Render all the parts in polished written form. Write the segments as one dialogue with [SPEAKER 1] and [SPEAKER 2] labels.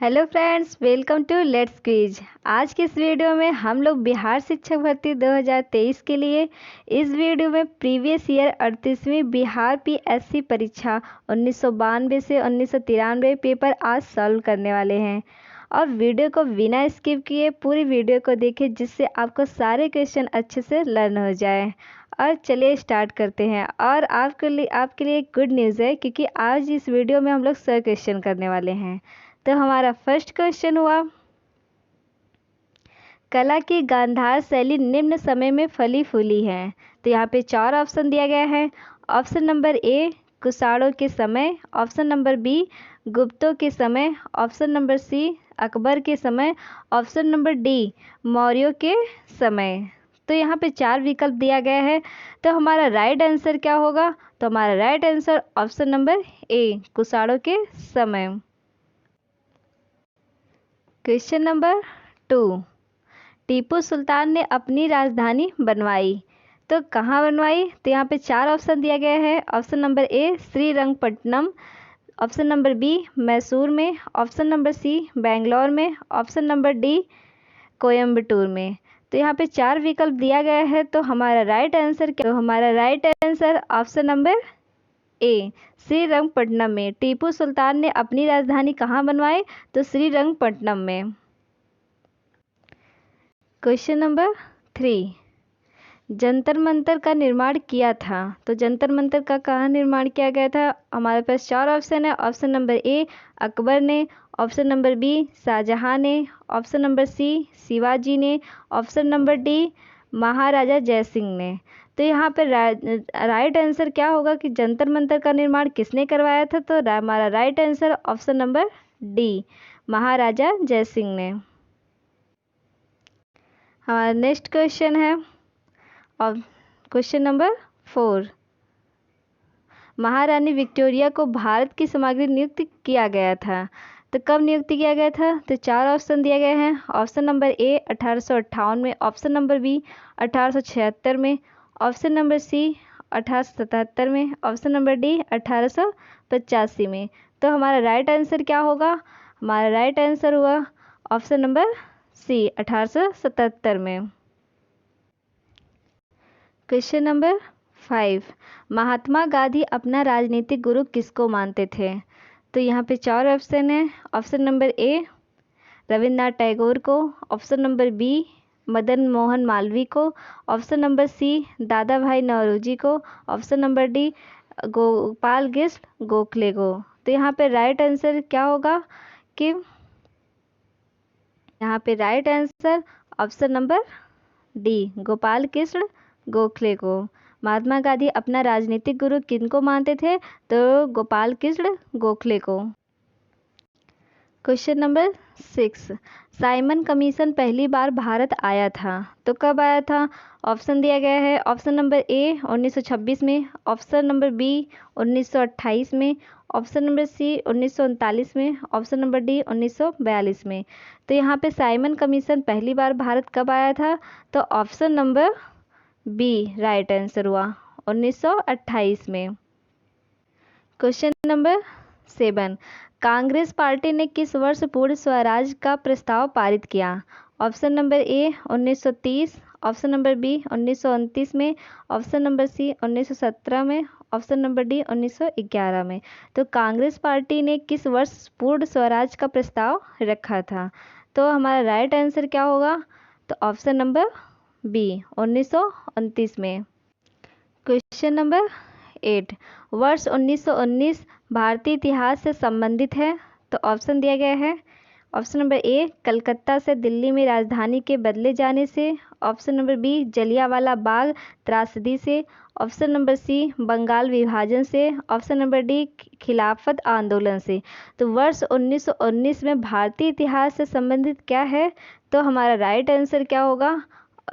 [SPEAKER 1] Hello friends, welcome to let's quiz. आज के इस वीडियो में हम लोग बिहार शिक्षक भर्ती 2023 के लिए इस वीडियो में प्रीवियस ईयर 38वीं बिहार पीएससी परीक्षा 1992 से 1993 पेपर आज सॉल्व करने वाले हैं। और वीडियो को बिना स्किप किए पूरी वीडियो को देखें, जिससे आपको सारे क्वेश्चन अच्छे से लर्न हो जाए। और चलिए स्टार्ट करते हैं। और आपके लिए गुड न्यूज़ है, क्योंकि आज इस वीडियो में हम लोग 100 क्वेश्चन करने वाले हैं। तो हमारा फर्स्ट क्वेश्चन हुआ, कला की गांधार शैली निम्न समय में फली फूली है। तो यहाँ पे 4 ऑप्शन दिया गया है। ऑप्शन नंबर ए कुषाणों के समय, ऑप्शन नंबर बी गुप्तों के समय, ऑप्शन नंबर सी अकबर के समय, ऑप्शन नंबर डी मौर्यों के समय। तो यहाँ पे 4 विकल्प दिया गया है। तो हमारा राइट आंसर क्या होगा? तो हमारा right answer option number A कुषाणों के समय। क्वेश्चन नंबर 2, टीपू सुल्तान ने अपनी राजधानी बनवाई तो कहाँ बनवाई? तो यहाँ पे 4 ऑप्शन दिया गया है। Option number A Srirangapatnam, option number B Mysore में, ऑप्शन नंबर सी बेंगलोर में, ऑप्शन नंबर डी कोयम्बटूर में। तो यहाँ पे 4 विकल्प दिया गया है। तो हमारा राइट आंसर क्या? तो हमारा right answer option number A Srirangapatnam में। टीपू सुल्तान ने अपनी राजधानी कहाँ बनवाई? तो श्रीरंगपट्टनम में। क्वेश्चन नंबर 3, जंतर मंतर का निर्माण किया था। तो जंतर मंतर का कहाँ निर्माण किया गया था? हमारे पास 4 ऑप्शन है। ऑप्शन नंबर ए अकबर ने, ऑप्शन नंबर बी शाहजहां ने, ऑप्शन नंबर सी शिवाजी ने, option number D Maharaja Jaisingh ने। तो यहाँ पर राइट आंसर क्या होगा कि जंतर मंतर का निर्माण किसने करवाया था? तो हमारा right answer option number D Maharaja Jaisingh ने। हमारा नेक्स्ट क्वेश्चन है, और क्वेश्चन नंबर 4, महारानी विक्टोरिया को भारत की सामग्री नियुक्त किया गया था। तो कब नियुक्त किया गया था? तो 4 ऑप्शन दिए गए हैं। ऑप्शन नंबर ए 1858 में, ऑप्शन नंबर बी 1876 में, ऑप्शन नंबर सी 1877 में, ऑप्शन नंबर डी 1885 में। तो हमारा राइट आंसर क्या होगा? हमारा राइट आंसर हुआ ऑप्शन नंबर सी 1877 में। क्वेश्चन नंबर 5, महात्मा गांधी अपना राजनीतिक गुरु किसको मानते थे? तो यहाँ पे 4 ऑप्शन है। Option number A Rabindranath Tagore को, option number B Madan Mohan Malviya को, option number C Dada Bhai Naoroji को, option number D Gopal Krishna Gokhale को। तो यहाँ पे राइट आंसर क्या होगा कि यहाँ पे right answer option number D Gopal Krishna Gokhale को। महात्मा गांधी अपना राजनीतिक गुरु किनको मानते थे? तो गोपाल कृष्ण गोखले को। क्वेश्चन नंबर 6, साइमन कमीशन पहली बार भारत आया था तो कब आया था? ऑप्शन दिया गया है। ऑप्शन नंबर ए 1926 में, ऑप्शन नंबर बी 1928 में, ऑप्शन नंबर सी 1939 में, ऑप्शन नंबर डी 1942 में। तो यहाँ पे साइमन कमीशन पहली बार भारत कब आया था? तो option number B right answer हुआ 1928 में। क्वेश्चन नंबर 7, कांग्रेस पार्टी ने किस वर्ष पूर्ण स्वराज का प्रस्ताव पारित किया? Option number A 1930, option number B 1929 में, ऑप्शन नंबर सी 1917 में, ऑप्शन नंबर डी 1911 में। तो कांग्रेस पार्टी ने किस वर्ष पूर्ण स्वराज का प्रस्ताव रखा था? तो हमारा राइट आंसर क्या होगा? तो ऑप्शन नंबर बी 1929 में। क्वेश्चन नंबर 8, वर्ष 1919 भारतीय इतिहास से संबंधित है। तो ऑप्शन दिया गया है। ऑप्शन नंबर ए कलकत्ता से दिल्ली में राजधानी के बदले जाने से, option number B Jallianwala Bagh त्रासदी से, ऑप्शन नंबर सी बंगाल विभाजन से, ऑप्शन नंबर डी खिलाफत आंदोलन से। तो वर्ष 1919 में भारतीय इतिहास से संबंधित क्या है? तो हमारा राइट आंसर क्या होगा?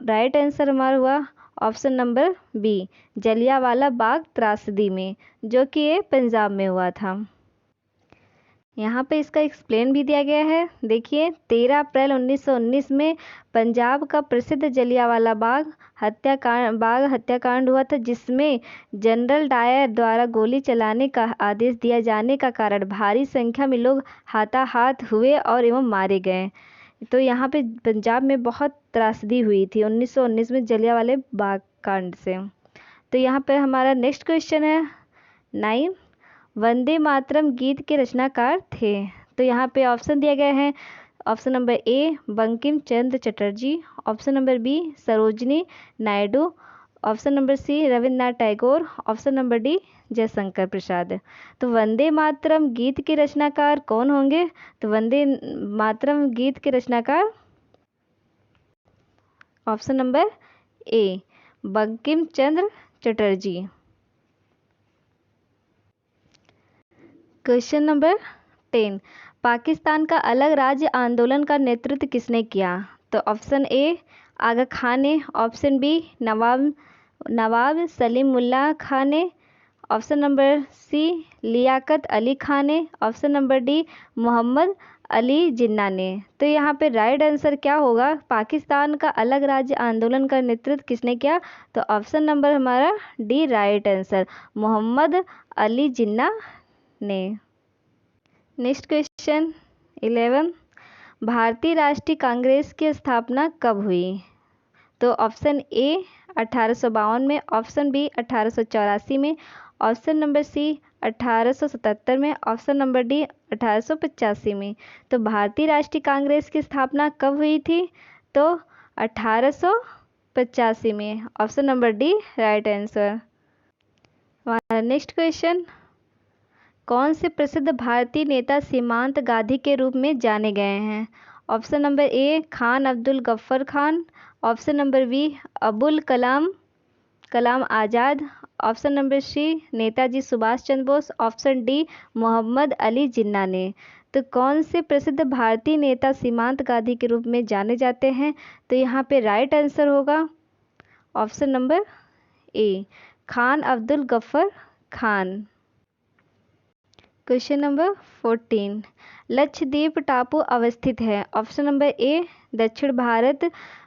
[SPEAKER 1] राइट आंसर हमारा हुआ option number B Jallianwala Bagh त्रासदी में, जो कि ये पंजाब में हुआ था। यहाँ पे इसका एक्सप्लेन भी दिया गया है। देखिए, 13 अप्रैल 1919 में पंजाब का प्रसिद्ध जलियांवाला बाग हत्याकांड हुआ था, जिसमें जनरल डायर द्वारा गोली चलाने का आदेश दिया जाने का कारण भारी संख्या में लोग हाथाहाथ हुए और एवं मारे गए। तो यहाँ पे पंजाब में बहुत त्रासदी हुई थी 1919 में जलियांवाले बाग कांड से। तो यहाँ पर हमारा नेक्स्ट क्वेश्चन है 9, वंदे मातरम गीत के रचनाकार थे। तो यहाँ पे ऑप्शन दिया गया है। Option number A Bankim Chandra Chatterjee, option number B Sarojini Naidu, option number C Rabindranath Tagore, option number D Jaishankar Prasad. तो वंदे मातरम गीत के रचनाकार कौन होंगे? तो वंदे मातरम गीत के रचनाकार option number A Bankim Chandra Chatterjee. Question number 10, Pakistan का अलग राज्य आंदोलन का नेतृत्व किसने किया? तो ऑप्शन ए आगा खान ने, ऑप्शन बी नवाब सलीमुल्लाह खान ने, option number C Liaquat Ali Khan ने, option number D Mohammad Ali Jinnah ने। तो यहाँ पे राइट आंसर क्या होगा? पाकिस्तान का अलग राज्य आंदोलन का नेतृत्व किसने किया? तो ऑप्शन नंबर हमारा D right answer, Mohammad Ali Jinnah ने। नेक्स्ट क्वेश्चन 11, भारतीय राष्ट्रीय कांग्रेस की स्थापना कब हुई? तो ऑप्शन ए 1852 में, ऑप्शन बी 1884 में, ऑप्शन नंबर सी 1877 में, ऑप्शन नंबर डी 1885 में। तो भारतीय राष्ट्रीय कांग्रेस की स्थापना कब हुई थी? तो 1885 में, option number D right answer. हमारा नेक्स्ट क्वेश्चन, कौन से प्रसिद्ध भारतीय नेता सीमांत गांधी के रूप में जाने गए हैं? Option number A Khan Abdul Ghaffar Khan, option number B Abul Kalam Azad, option number C Netaji Subhash Chandra Bose, option D Mohammad Ali Jinnah ने। तो कौन से प्रसिद्ध भारतीय नेता सीमांत गांधी के रूप में जाने जाते हैं? तो यहाँ पे राइट आंसर होगा option number A Khan Abdul Ghaffar Khan. Question number 14, Lakshadweep टापू अवस्थित है। ऑप्शन नंबर ए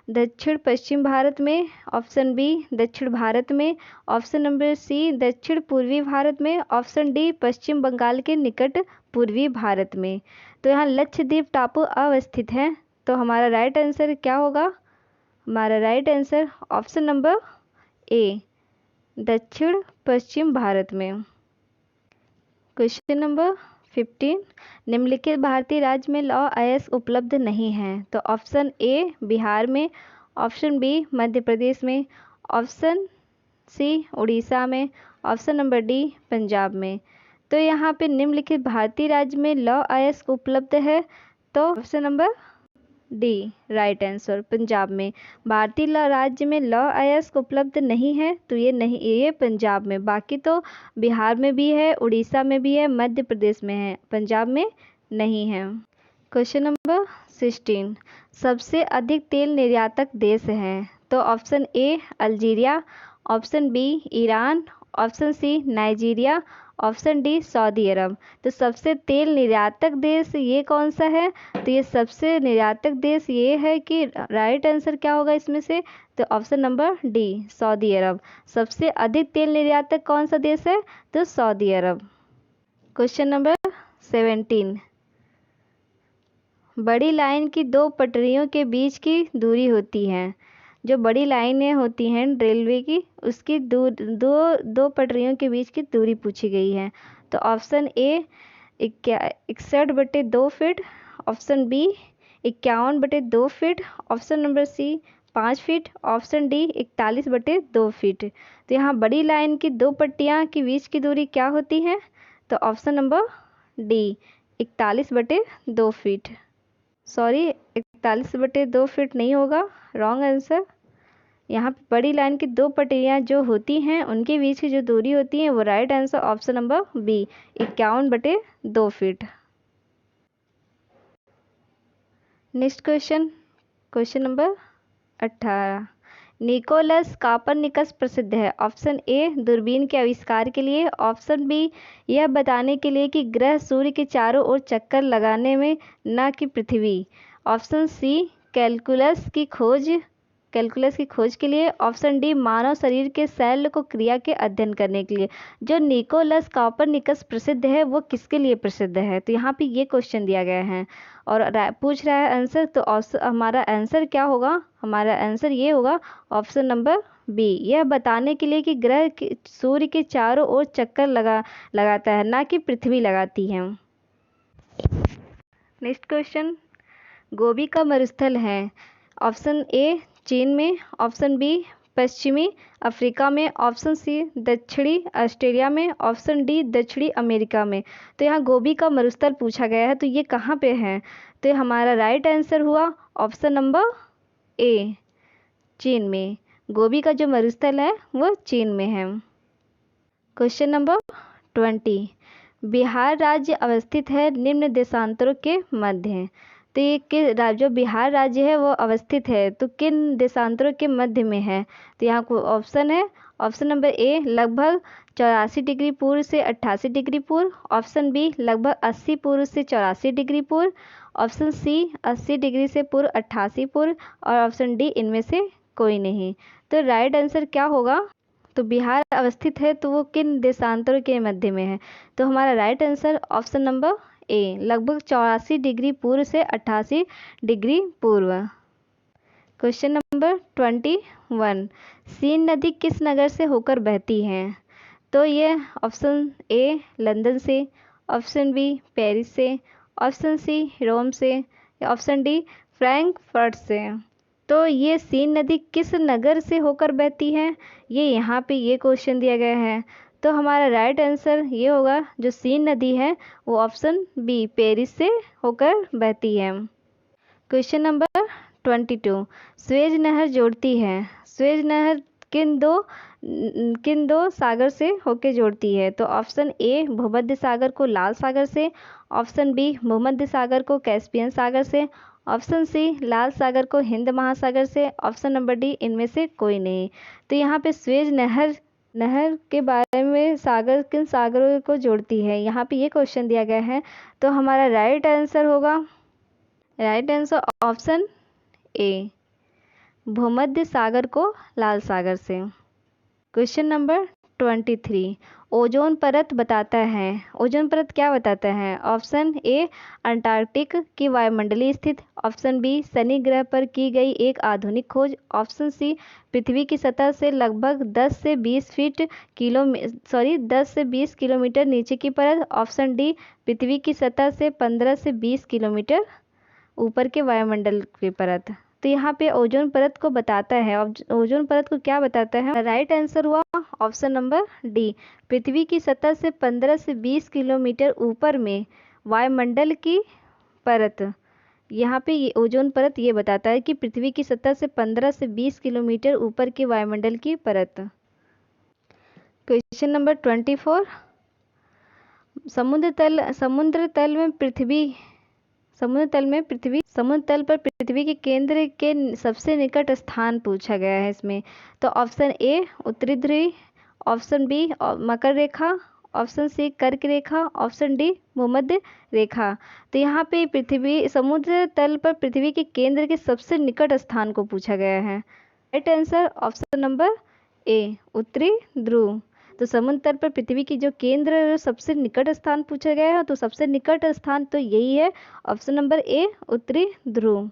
[SPEAKER 1] दक्षिण पश्चिम भारत में, ऑप्शन बी दक्षिण भारत में, ऑप्शन नंबर सी दक्षिण पूर्वी भारत में, ऑप्शन डी पश्चिम बंगाल के निकट पूर्वी भारत में। तो यहाँ लक्षद्वीप टापू अवस्थित है। तो हमारा राइट आंसर क्या होगा? हमारा राइट आंसर ऑप्शन नंबर ए दक्षिण पश्चिम भारत में। क्वेश्चन नंबर 15, निम्नलिखित भारतीय राज्य में लौह अयस्क उपलब्ध नहीं है। तो ऑप्शन ए बिहार में, ऑप्शन बी मध्य प्रदेश में, ऑप्शन सी उड़ीसा में, ऑप्शन नंबर डी पंजाब में। तो यहाँ पे निम्नलिखित भारतीय राज्य में लौह अयस्क उपलब्ध है। तो option number D right answer, Punjab में। भारतीय राज्य में लौह अयस्क उपलब्ध नहीं है, तो ये पंजाब में। बाकी तो बिहार में भी है, उड़ीसा में भी है, मध्य प्रदेश में है, पंजाब में नहीं है। क्वेश्चन नंबर 16, सबसे अधिक तेल निर्यातक देश है। तो option A Algeria, option B Iran, option C Nigeria, option D Saudi Arab. तो सबसे तेल निर्यातक देश ये कौन सा है? तो ये सबसे निर्यातक देश ये है कि राइट आंसर क्या होगा इसमें से? तो ऑप्शन नंबर डी सऊदी अरब। सबसे अधिक तेल निर्यातक कौन सा देश है? तो सऊदी अरब। क्वेश्चन नंबर 17, बड़ी लाइन की दो पटरियों के बीच की दूरी होती है। जो बड़ी लाइनें होती हैं रेलवे की, उसकी दो पटरियों के बीच की दूरी पूछी गई है। तो option A 61/2 feet, option B 51/2 feet, option number C 5 feet, option D 41/2 feet. तो यहाँ बड़ी लाइन की दो पट्टियाँ के बीच की दूरी क्या होती है? तो option number D 41/2 feet. Sorry, 41/2 feet नहीं होगा, रॉन्ग आंसर। यहाँ पे बड़ी लाइन की दो पटरियाँ जो होती हैं उनके बीच की जो दूरी होती है वो right answer option number B 51/2 feet. Next question, question number 18, Nicolas Copernicus प्रसिद्ध है? ऑप्शन ए दूरबीन के आविष्कार के लिए, ऑप्शन बी यह बताने के लिए कि ग्रह सूर्य के चारों ओर चक्कर लगाने में, न कि पृथ्वी, ऑप्शन सी कैलकुलस की खोज के लिए, ऑप्शन डी मानव शरीर के सेल को क्रिया के अध्ययन करने के लिए। जो निकोलस कॉपरनिकस प्रसिद्ध है वो किसके लिए प्रसिद्ध है? तो यहाँ पे ये क्वेश्चन दिया गया है और पूछ रहा है आंसर, तो हमारा आंसर क्या होगा? हमारा आंसर ये होगा ऑप्शन नंबर बी, यह बताने के लिए कि ग्रह सूर्य के चारों ओर चक्कर लगाता है, ना कि पृथ्वी लगाती है। नेक्स्ट क्वेश्चन, गोबी का मरुस्थल है? ऑप्शन ए चीन में, ऑप्शन बी पश्चिमी अफ्रीका में, ऑप्शन सी दक्षिणी ऑस्ट्रेलिया में, ऑप्शन डी दक्षिणी अमेरिका में। तो यहाँ गोबी का मरुस्थल पूछा गया है, तो ये कहाँ पे है? तो हमारा राइट आंसर हुआ ऑप्शन नंबर ए, चीन में। गोबी का जो मरुस्थल है वो चीन में है। क्वेश्चन नंबर 20, बिहार राज्य अवस्थित है निम्न देशांतरों के मध्य। तो ये जो बिहार राज्य है वो अवस्थित है तो किन देशांतरों के मध्य में है? तो यहाँ को ऑप्शन है, ऑप्शन नंबर ए लगभग 84 डिग्री पूर्व से 88 डिग्री पूर्व, ऑप्शन बी लगभग 80 पूर्व से 84 डिग्री पूर्व, ऑप्शन सी 80 डिग्री से पूर्व 88 पूर्व, और ऑप्शन डी इनमें से कोई नहीं। तो राइट आंसर क्या होगा? तो बिहार अवस्थित है तो वो किन देशांतरों के मध्य में है? तो हमारा राइट आंसर ऑप्शन नंबर ए लगभग 84 डिग्री पूर्व से 88 डिग्री पूर्व। क्वेश्चन नंबर 21, सीन नदी किस नगर से होकर बहती है? तो ये ऑप्शन ए लंदन से, ऑप्शन बी पेरिस से, ऑप्शन सी रोम से, या ऑप्शन डी फ्रैंकफर्ट से। तो ये सीन नदी किस नगर से होकर बहती है? ये यहाँ पे ये क्वेश्चन दिया गया है। तो हमारा राइट आंसर ये होगा, जो सीन नदी है वो ऑप्शन बी पेरिस से होकर बहती है। क्वेश्चन नंबर 22, स्वेज नहर जोड़ती है? स्वेज नहर किन दो सागर से होकर जोड़ती है? तो ऑप्शन ए भूमध्य सागर को लाल सागर से, ऑप्शन बी भूमध्य सागर को कैस्पियन सागर से, ऑप्शन सी लाल सागर को हिंद महासागर से, ऑप्शन नंबर डी इनमें से कोई नहीं। तो यहाँ पे स्वेज नहर के बारे में किन सागरों को जोड़ती है, यहाँ पे ये क्वेश्चन दिया गया है। तो हमारा राइट आंसर होगा, राइट आंसर ऑप्शन ए भूमध्य सागर को लाल सागर से। क्वेश्चन नंबर 23, ओजोन परत बताता है? ओजोन परत क्या बताता है? ऑप्शन ए अंटार्कटिक की वायुमंडलीय स्थिति, ऑप्शन बी शनि ग्रह पर की गई एक आधुनिक खोज, ऑप्शन सी पृथ्वी की सतह से लगभग 10 से 20 किलोमीटर नीचे की परत, ऑप्शन डी पृथ्वी की सतह से 15 से 20 किलोमीटर ऊपर के वायुमंडल की परत। तो यहाँ पे ओजोन परत को बताता है, ओजोन परत को क्या बताता है? राइट आंसर हुआ ऑप्शन नंबर डी, पृथ्वी की सतह से 15 से 20 किलोमीटर ऊपर में वायुमंडल की परत। यहाँ पे ये ओजोन परत ये बताता है कि पृथ्वी की सतह से 15 से 20 किलोमीटर ऊपर की वायुमंडल की परत। क्वेश्चन नंबर 24, समुद्र तल पर पृथ्वी के केंद्र के सबसे निकट स्थान पूछा गया है इसमें। तो ऑप्शन ए उत्तरी ध्रुव, ऑप्शन बी मकर रेखा, ऑप्शन सी कर्क रेखा, ऑप्शन डी भूमध्य रेखा। तो यहाँ पे समुद्र तल पर पृथ्वी के केंद्र के सबसे निकट स्थान को पूछा गया है। राइट आंसर ऑप्शन नंबर ए उत्तरी ध्रुव। तो समुद्र तल पर पृथ्वी की जो केंद्र सबसे निकट स्थान पूछा गया है, तो सबसे निकट स्थान तो यही है, ऑप्शन नंबर ए उत्तरी ध्रुव।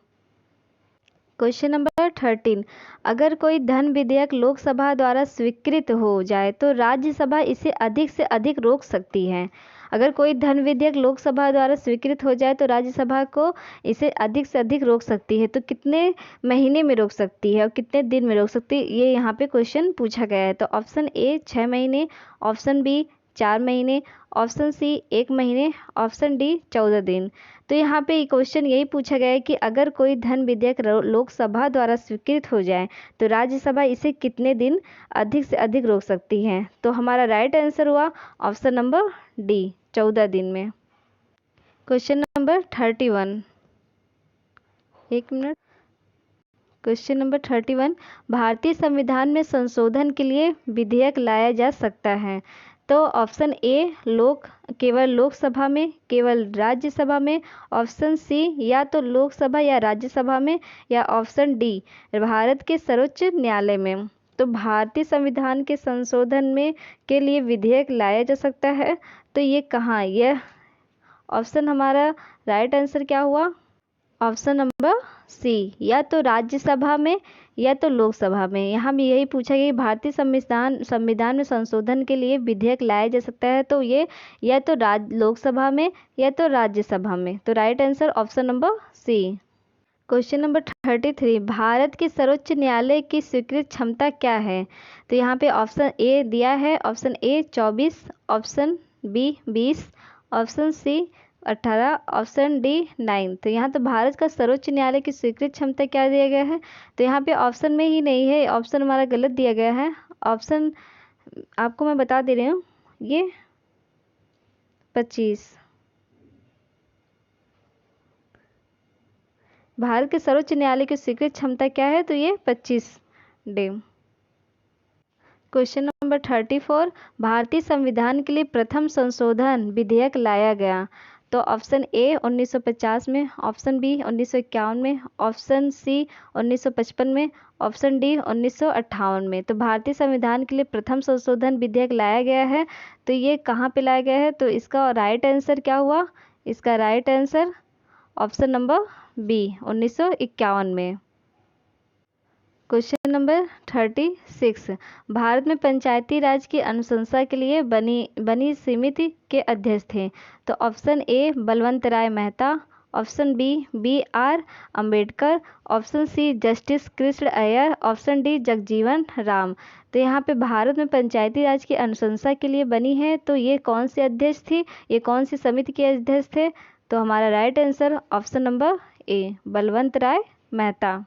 [SPEAKER 1] क्वेश्चन नंबर 13, अगर कोई धन विधेयक लोकसभा द्वारा स्वीकृत हो जाए तो राज्यसभा इसे अधिक से अधिक रोक सकती है। अगर कोई धन विधेयक लोकसभा द्वारा स्वीकृत हो जाए तो राज्यसभा को इसे अधिक से अधिक रोक सकती है। तो कितने महीने में रोक सकती है और कितने दिन में रोक सकती है, ये यहाँ पे क्वेश्चन पूछा गया है। तो ऑप्शन ए 6 महीने, ऑप्शन बी 4 महीने, ऑप्शन सी 1 महीने, ऑप्शन डी 14 दिन। तो यहाँ पे क्वेश्चन यही पूछा गया है कि अगर कोई धन विधेयक लोकसभा द्वारा स्वीकृत हो जाए तो राज्यसभा इसे कितने दिन अधिक से अधिक रोक सकती है। तो हमारा राइट आंसर हुआ ऑप्शन नंबर डी 14 दिन में। क्वेश्चन नंबर 31, एक मिनट। क्वेश्चन नंबर 31, भारतीय संविधान में संशोधन के लिए विधेयक लाया जा सकता है। तो ऑप्शन ए केवल लोकसभा में, केवल राज्यसभा में, ऑप्शन सी या तो लोकसभा या राज्यसभा में, या ऑप्शन डी भारत के सर्वोच्च न्यायालय में। तो भारतीय संविधान के संशोधन में के लिए विधेयक लाया जा सकता है, तो ये कहाँ, यह ऑप्शन हमारा राइट आंसर क्या हुआ, ऑप्शन नंबर सी, या तो राज्यसभा में या तो लोकसभा में। यहाँ भी यही पूछा गया कि भारतीय संविधान में संशोधन के लिए विधेयक लाया जा सकता है, तो ये या तो लोकसभा में या तो राज्यसभा में। तो right answer option number C. Question number 33, Bharat के सर्वोच्च न्यायालय की स्वीकृत क्षमता क्या है। तो यहाँ पे ऑप्शन ए दिया है, option A 24, option B 20, option C 18, option D 9। तो यहाँ तो भारत का सर्वोच्च न्यायालय की स्वीकृत क्षमता क्या दिया गया है, तो यहाँ पे ऑप्शन में ही नहीं है, ऑप्शन हमारा गलत दिया गया है। ऑप्शन आपको मैं बता दे रही हूँ, ये 25। भारत के सर्वोच्च न्यायालय की स्वीकृत क्षमता क्या है, तो ये 25 डे। क्वेश्चन नंबर 34, भारतीय संविधान के लिए प्रथम संशोधन विधेयक लाया गया। तो ऑप्शन ए 1950 में, ऑप्शन बी 1951 में, ऑप्शन सी 1955 में, ऑप्शन डी 1958 में। तो भारतीय संविधान के लिए प्रथम संशोधन विधेयक लाया गया है, तो ये कहाँ पे लाया गया है, तो इसका राइट आंसर क्या हुआ, इसका right answer option number B 1951 में। क्वेश्चन नंबर 36, भारत में पंचायती राज की अनुशंसा के लिए बनी समिति के अध्यक्ष थे। तो option A Balwant Rai Mehta, option B R Ambedkar, option C justice Krishna Iyer, option D Jagjivan Ram. तो यहाँ पे भारत में पंचायती राज की अनुशंसा के लिए बनी है, तो ये कौन सी अध्यक्ष थी, ये कौन सी समिति के अध्यक्ष थे, तो हमारा right answer option number A Balwant Rai Mehta.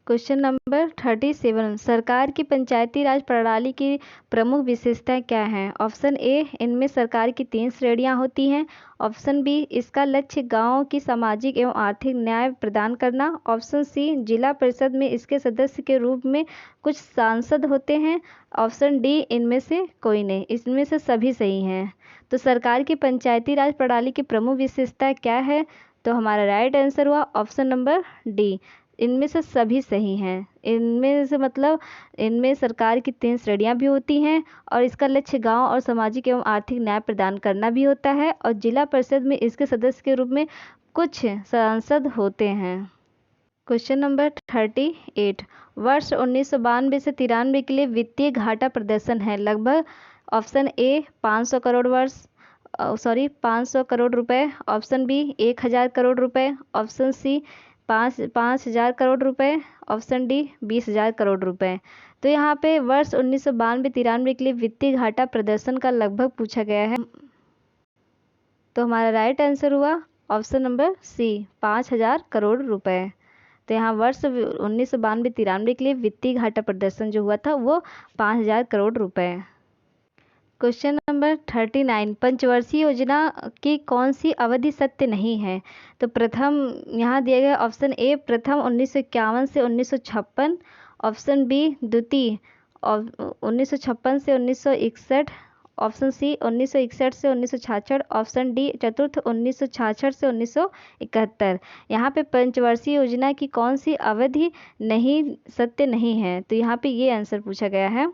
[SPEAKER 1] Question number 37, सरकार की पंचायती राज प्रणाली की प्रमुख विशेषताएं क्या हैं। ऑप्शन ए, इनमें सरकार की 3 श्रेणियां होती हैं, ऑप्शन बी, इसका लक्ष्य गांवों की सामाजिक एवं आर्थिक न्याय प्रदान करना, ऑप्शन सी, जिला परिषद में इसके सदस्य के रूप में कुछ सांसद होते हैं, ऑप्शन डी, इनमें से कोई नहीं। इसमें से सभी सही हैं। तो सरकार की पंचायती राज प्रणाली की प्रमुख विशेषता क्या है, तो हमारा राइट आंसर हुआ ऑप्शन नंबर डी, इनमें से सभी सही हैं। इनमें से मतलब इनमें सरकार की 3 श्रेणियां भी होती हैं, और इसका लक्ष्य गांव और सामाजिक एवं आर्थिक न्याय प्रदान करना भी होता है, और जिला परिषद में इसके सदस्य के रूप में कुछ सांसद होते हैं। क्वेश्चन नंबर 38, वर्ष 1992 से 93 के लिए वित्तीय घाटा प्रदर्शन है लगभग। ऑप्शन ए 500 करोड़ 500 करोड़ रुपए, ऑप्शन बी 1000 करोड़ रुपए, ऑप्शन सी 5,000 करोड़ रुपए, ऑप्शन डी 20,000 करोड़ रुपए। तो यहाँ पे वर्ष 1992-93 के लिए वित्तीय घाटा प्रदर्शन का लगभग पूछा गया है, तो हमारा राइट आंसर हुआ ऑप्शन नंबर सी 5,000 करोड़ रुपए। तो यहाँ वर्ष 1992-93 के लिए वित्तीय घाटा प्रदर्शन जो हुआ था वो 5,000 करोड़ रुपए। क्वेश्चन नंबर 39, पंचवर्षीय योजना की कौन सी अवधि सत्य नहीं है। तो प्रथम यहाँ दिया गया ऑप्शन ए प्रथम 1951 से 1956, ऑप्शन बी द्वितीय 1956 से 1961, ऑप्शन सी 1961 से 1966, ऑप्शन डी चतुर्थ 1966 से 1971। यहाँ पे पंचवर्षीय योजना की कौन सी अवधि नहीं सत्य नहीं है, तो यहाँ पे ये आंसर पूछा गया है,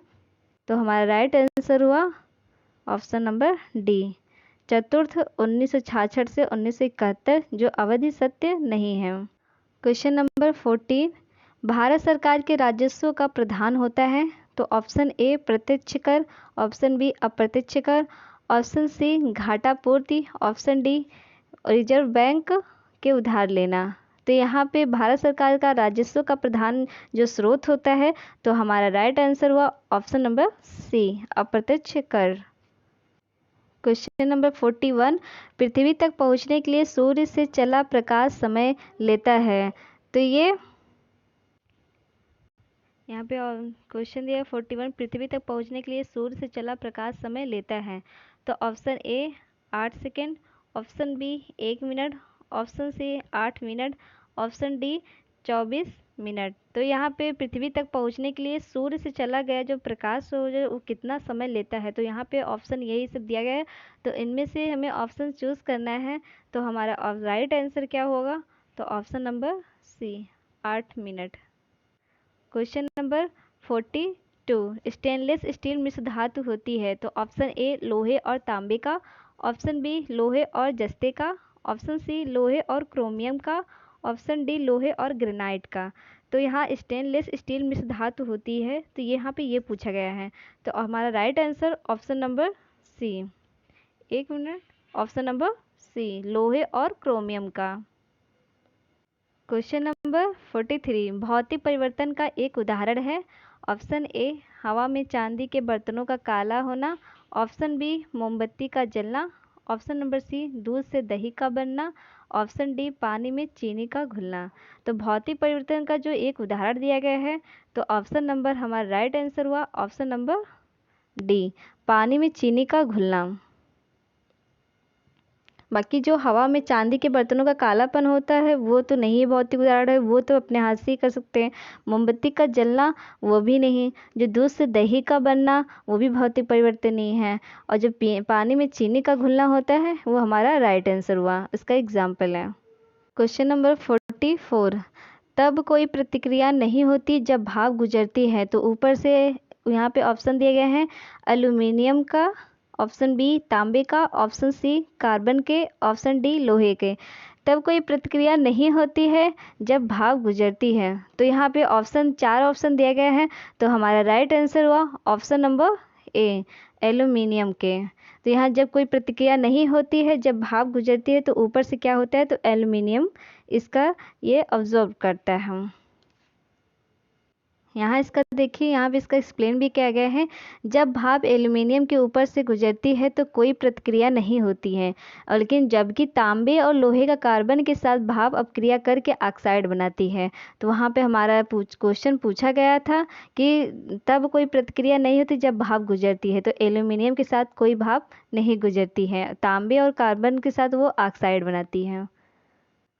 [SPEAKER 1] तो हमारा राइट आंसर हुआ ऑप्शन नंबर डी चतुर्थ 1966 से 1971 जो अवधि सत्य नहीं है। क्वेश्चन नंबर 14, भारत सरकार के राजस्व का प्रधान होता है। तो ऑप्शन ए प्रत्यक्ष कर, ऑप्शन बी अप्रत्यक्ष कर, ऑप्शन सी घाटा पूर्ति, ऑप्शन डी रिजर्व बैंक के उधार लेना। तो यहाँ पे भारत सरकार का राजस्व का प्रधान जो स्रोत होता है, तो हमारा राइट आंसर हुआ ऑप्शन नंबर सी अप्रत्यक्ष कर। क्वेश्चन नंबर 41, पृथ्वी तक पहुंचने के लिए सूर्य से चला प्रकाश समय लेता है। तो ये यहाँ पे क्वेश्चन दिया 41, पृथ्वी तक पहुंचने के लिए सूर्य से चला प्रकाश समय लेता है। तो option A 8 second, option B 1 minute, option C 8 minute, option D 24 minute. तो यहाँ पे पृथ्वी तक पहुँचने के लिए सूर्य से चला गया जो प्रकाश हो जो वो कितना समय लेता है, तो यहाँ पे ऑप्शन यही सब दिया गया है। तो इनमें से हमें ऑप्शन चूज़ करना है। तो हमारा राइट आंसर क्या होगा? तो option number C, 8 minute. Question number 42, stainless steel मिश्र धातु होती है। तो ऑप्शन ए लोहे और तांबे का, ऑप्शन बी लोहे और जस्ते का, ऑप्शन सी लोहे और क्रोमियम का, ऑप्शन डी लोहे और ग्रेनाइट का। तो यहाँ स्टेनलेस स्टील मिश्र धातु होती है, तो यहाँ पे ये पूछा गया है। तो हमारा right answer option number C, 1 minute, option number C लोहे और क्रोमियम का। क्वेश्चन नंबर 43, भौतिक परिवर्तन का एक उदाहरण है। ऑप्शन ए हवा में चांदी के बर्तनों का काला होना, ऑप्शन बी मोमबत्ती का जलना, ऑप्शन नंबर सी दूध से दही का बनना, ऑप्शन डी पानी में चीनी का घुलना। तो भौतिक परिवर्तन का जो एक उदाहरण दिया गया है, तो ऑप्शन नंबर हमारा राइट आंसर हुआ ऑप्शन नंबर डी, पानी में चीनी का घुलना। बाकी जो हवा में चांदी के बर्तनों का कालापन होता है वो तो नहीं भौतिक उदाहरण है, वो तो अपने हाथ से ही कर सकते हैं। मोमबत्ती का जलना वो भी नहीं, जो दूध से दही का बनना वो भी भौतिक परिवर्तन नहीं है, और जो पानी में चीनी का घुलना होता है वो हमारा राइट आंसर हुआ, इसका एग्जाम्पल है। क्वेश्चन नंबर 44, तब कोई प्रतिक्रिया नहीं होती जब भाप गुजरती है। तो ऊपर से यहाँ पे ऑप्शन दिए गए हैं एल्यूमिनियम का, ऑप्शन बी तांबे का, ऑप्शन सी कार्बन के, ऑप्शन डी लोहे के। तब कोई प्रतिक्रिया नहीं होती है जब भाप गुजरती है। तो यहाँ पे चार ऑप्शन दिया गया है, तो हमारा राइट आंसर हुआ ऑप्शन नंबर ए, एल्यूमिनियम के। तो यहाँ जब कोई प्रतिक्रिया नहीं होती है जब भाप गुजरती है, तो ऊपर से क्या होता है, तो एल्यूमिनियम इसका ये ऑब्जॉर्ब करता है। यहाँ इसका देखिए, यहाँ पे इसका एक्सप्लेन भी किया गया है, जब भाप एल्यूमिनियम के ऊपर से गुजरती है तो कोई प्रतिक्रिया नहीं होती है, और लेकिन जबकि तांबे और लोहे का कार्बन के साथ भाप अपक्रिया करके ऑक्साइड बनाती है। तो वहाँ पे हमारा क्वेश्चन पूछा गया था कि तब कोई प्रतिक्रिया नहीं होती जब भाप गुजरती है, तो एल्यूमिनियम के साथ कोई भाप नहीं गुजरती है, तांबे और कार्बन के साथ वो ऑक्साइड बनाती है।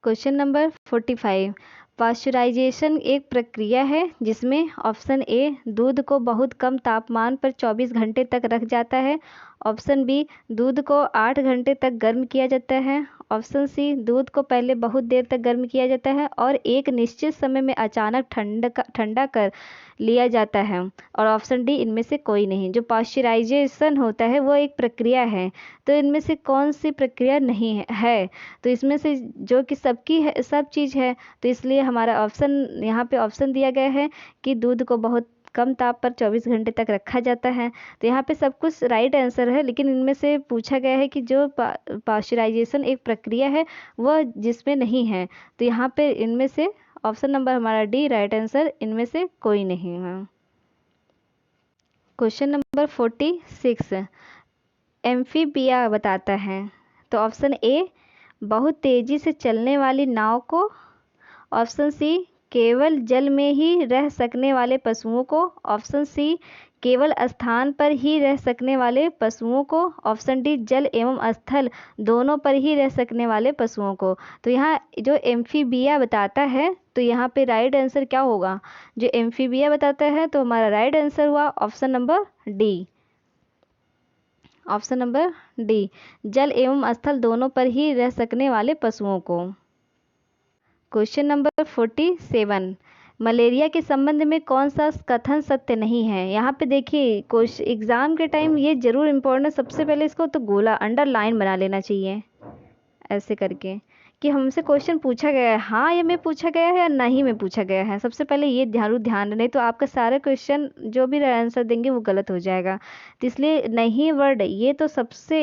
[SPEAKER 1] क्वेश्चन नंबर 45, पाश्चराइजेशन एक प्रक्रिया है जिसमें ऑप्शन ए दूध को बहुत कम तापमान पर 24 घंटे तक रख जाता है, ऑप्शन बी दूध को 8 घंटे तक गर्म किया जाता है, ऑप्शन सी दूध को पहले बहुत देर तक गर्म किया जाता है और एक निश्चित समय में अचानक ठंडा कर लिया जाता है, और ऑप्शन डी इनमें से कोई नहीं। जो पाश्चराइजेशन होता है वो एक प्रक्रिया है, तो इनमें से कौन सी प्रक्रिया नहीं है? तो इसमें से जो कि सबकी है, सब चीज़ है, तो इसलिए हमारा ऑप्शन यहाँ पे ऑप्शन दिया गया है कि दूध को बहुत कम ताप पर 24 घंटे तक रखा जाता है। तो यहाँ पे सब कुछ राइट आंसर है, लेकिन इनमें से पूछा गया है कि जो पाश्चराइजेशन एक प्रक्रिया है वह जिसमें नहीं है, तो यहाँ पे इनमें से ऑप्शन नंबर हमारा डी राइट आंसर, इनमें से कोई नहीं है। क्वेश्चन नंबर 46, एम्फीबिया बताता है। तो ऑप्शन ए बहुत तेज़ी से चलने वाली नाव को, ऑप्शन सी केवल जल में ही रह सकने वाले पशुओं को, ऑप्शन सी केवल स्थान पर ही रह सकने वाले पशुओं को, ऑप्शन डी जल एवं स्थल दोनों पर ही रह सकने वाले पशुओं को। तो यहाँ जो एम्फीबिया बताता है, तो यहाँ पे राइट आंसर क्या होगा? जो एम्फीबिया बताता है तो हमारा राइट आंसर हुआ option number D, option number D, जल एवं स्थल दोनों पर ही रह सकने वाले पशुओं को। क्वेश्चन नंबर 47, मलेरिया के संबंध में कौन सा कथन सत्य नहीं है? यहाँ पे देखिए क्वेश्चन एग्जाम के टाइम ये जरूर इम्पोर्टेंट, सबसे पहले इसको तो गोला अंडरलाइन बना लेना चाहिए ऐसे करके कि हमसे क्वेश्चन पूछा गया है, हाँ ये में पूछा गया है या नहीं में पूछा गया है, सबसे पहले ये ध्यान, नहीं तो आपका सारा क्वेश्चन जो भी आंसर देंगे वो गलत हो जाएगा। तो इसलिए नहीं वर्ड ये तो सबसे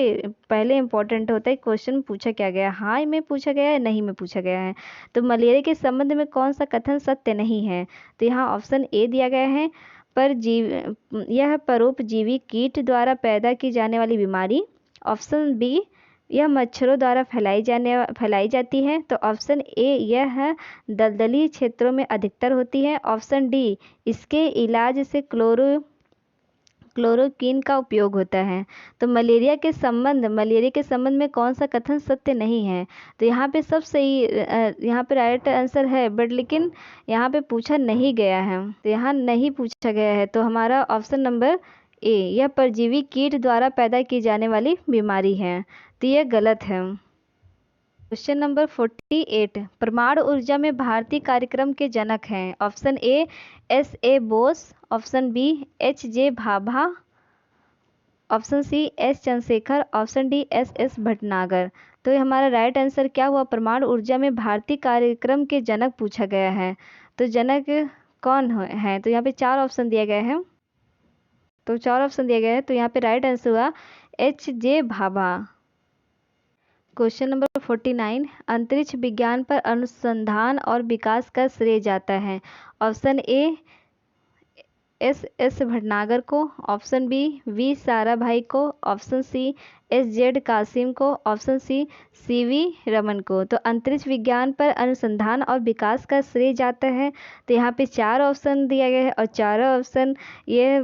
[SPEAKER 1] पहले इंपॉर्टेंट होता है, क्वेश्चन पूछा क्या गया, हाँ में पूछा गया है नहीं में पूछा गया है। तो मलेरिया के संबंध में कौन सा कथन सत्य नहीं है? तो यहाँ ऑप्शन ए दिया गया है, यह परोपजीवी कीट द्वारा पैदा की जाने वाली बीमारी, ऑप्शन बी यह मच्छरों द्वारा फैलाई जाती है, तो ऑप्शन ए यह दलदली क्षेत्रों में अधिकतर होती है, ऑप्शन डी इसके इलाज से क्लोरोक्विन का उपयोग होता है। तो मलेरिया के संबंध में कौन सा कथन सत्य नहीं है? तो यहाँ पे सब सही, यहाँ पे राइट आंसर है, बट लेकिन यहाँ पे पूछा नहीं गया है, तो यहाँ नहीं पूछा गया है। तो हमारा ऑप्शन नंबर ए, यह परजीवी कीट द्वारा पैदा की जाने वाली बीमारी है, तो यह गलत है। क्वेश्चन नंबर 48, परमाणु ऊर्जा में भारतीय कार्यक्रम के जनक हैं। Option A S.A. Bose, option B H.J. Bhabha, option C S. Chandrasekhar, option D S.S. Bhatnagar. तो ये हमारा राइट आंसर क्या हुआ? परमाणु ऊर्जा में भारतीय कार्यक्रम के जनक पूछा गया है। तो जनक कौन है? तो यहाँ पे 4 ऑप्शन दिया गया है, तो 4 ऑप्शन दिया गया है, तो यहाँ पे राइट आंसर हुआ H.J. भाभा। क्वेश्चन नंबर 49, अंतरिक्ष विज्ञान पर अनुसंधान और विकास का श्रेय जाता है। ऑप्शन ए S.S. भटनागर को, ऑप्शन बी V. साराभाई को, ऑप्शन सी S.Z. कासिम को, ऑप्शन सी C.V. रमन को। तो अंतरिक्ष विज्ञान पर अनुसंधान और विकास का श्रेय जाता है। तो यहाँ पे 4 ऑप्शन दिया गया है, और चारों ऑप्शन ये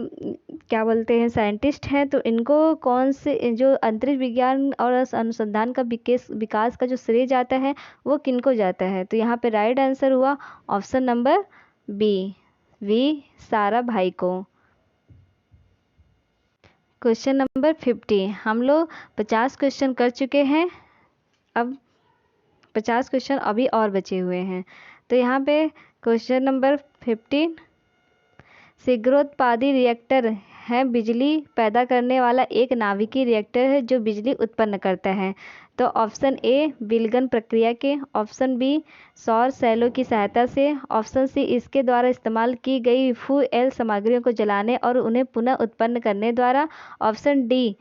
[SPEAKER 1] क्या बोलते हैं, साइंटिस्ट हैं। तो इनको कौन से, जो अंतरिक्ष विज्ञान और अनुसंधान का विकास का जो श्रेय जाता है वो किनको जाता है? तो यहाँ पे राइट आंसर हुआ option number B, V. Sarabhai को। क्वेश्चन नंबर 50, हम लोग 50 क्वेश्चन कर चुके हैं, अब 50 क्वेश्चन अभी और बचे हुए हैं। तो यहाँ पे क्वेश्चन नंबर 15, शीघ्रोत्पादी रिएक्टर है बिजली पैदा करने वाला एक नाभिकीय रिएक्टर है जो बिजली उत्पन्न करता है। तो ऑप्शन ए विल्गन प्रक्रिया के, ऑप्शन बी सौर सेलों की सहायता से, ऑप्शन सी इसके द्वारा इस्तेमाल की गई फ्यूएल सामग्रियों को जलाने और उन्हें पुनः उत्पन्न करने द्वारा, ऑप्शन डी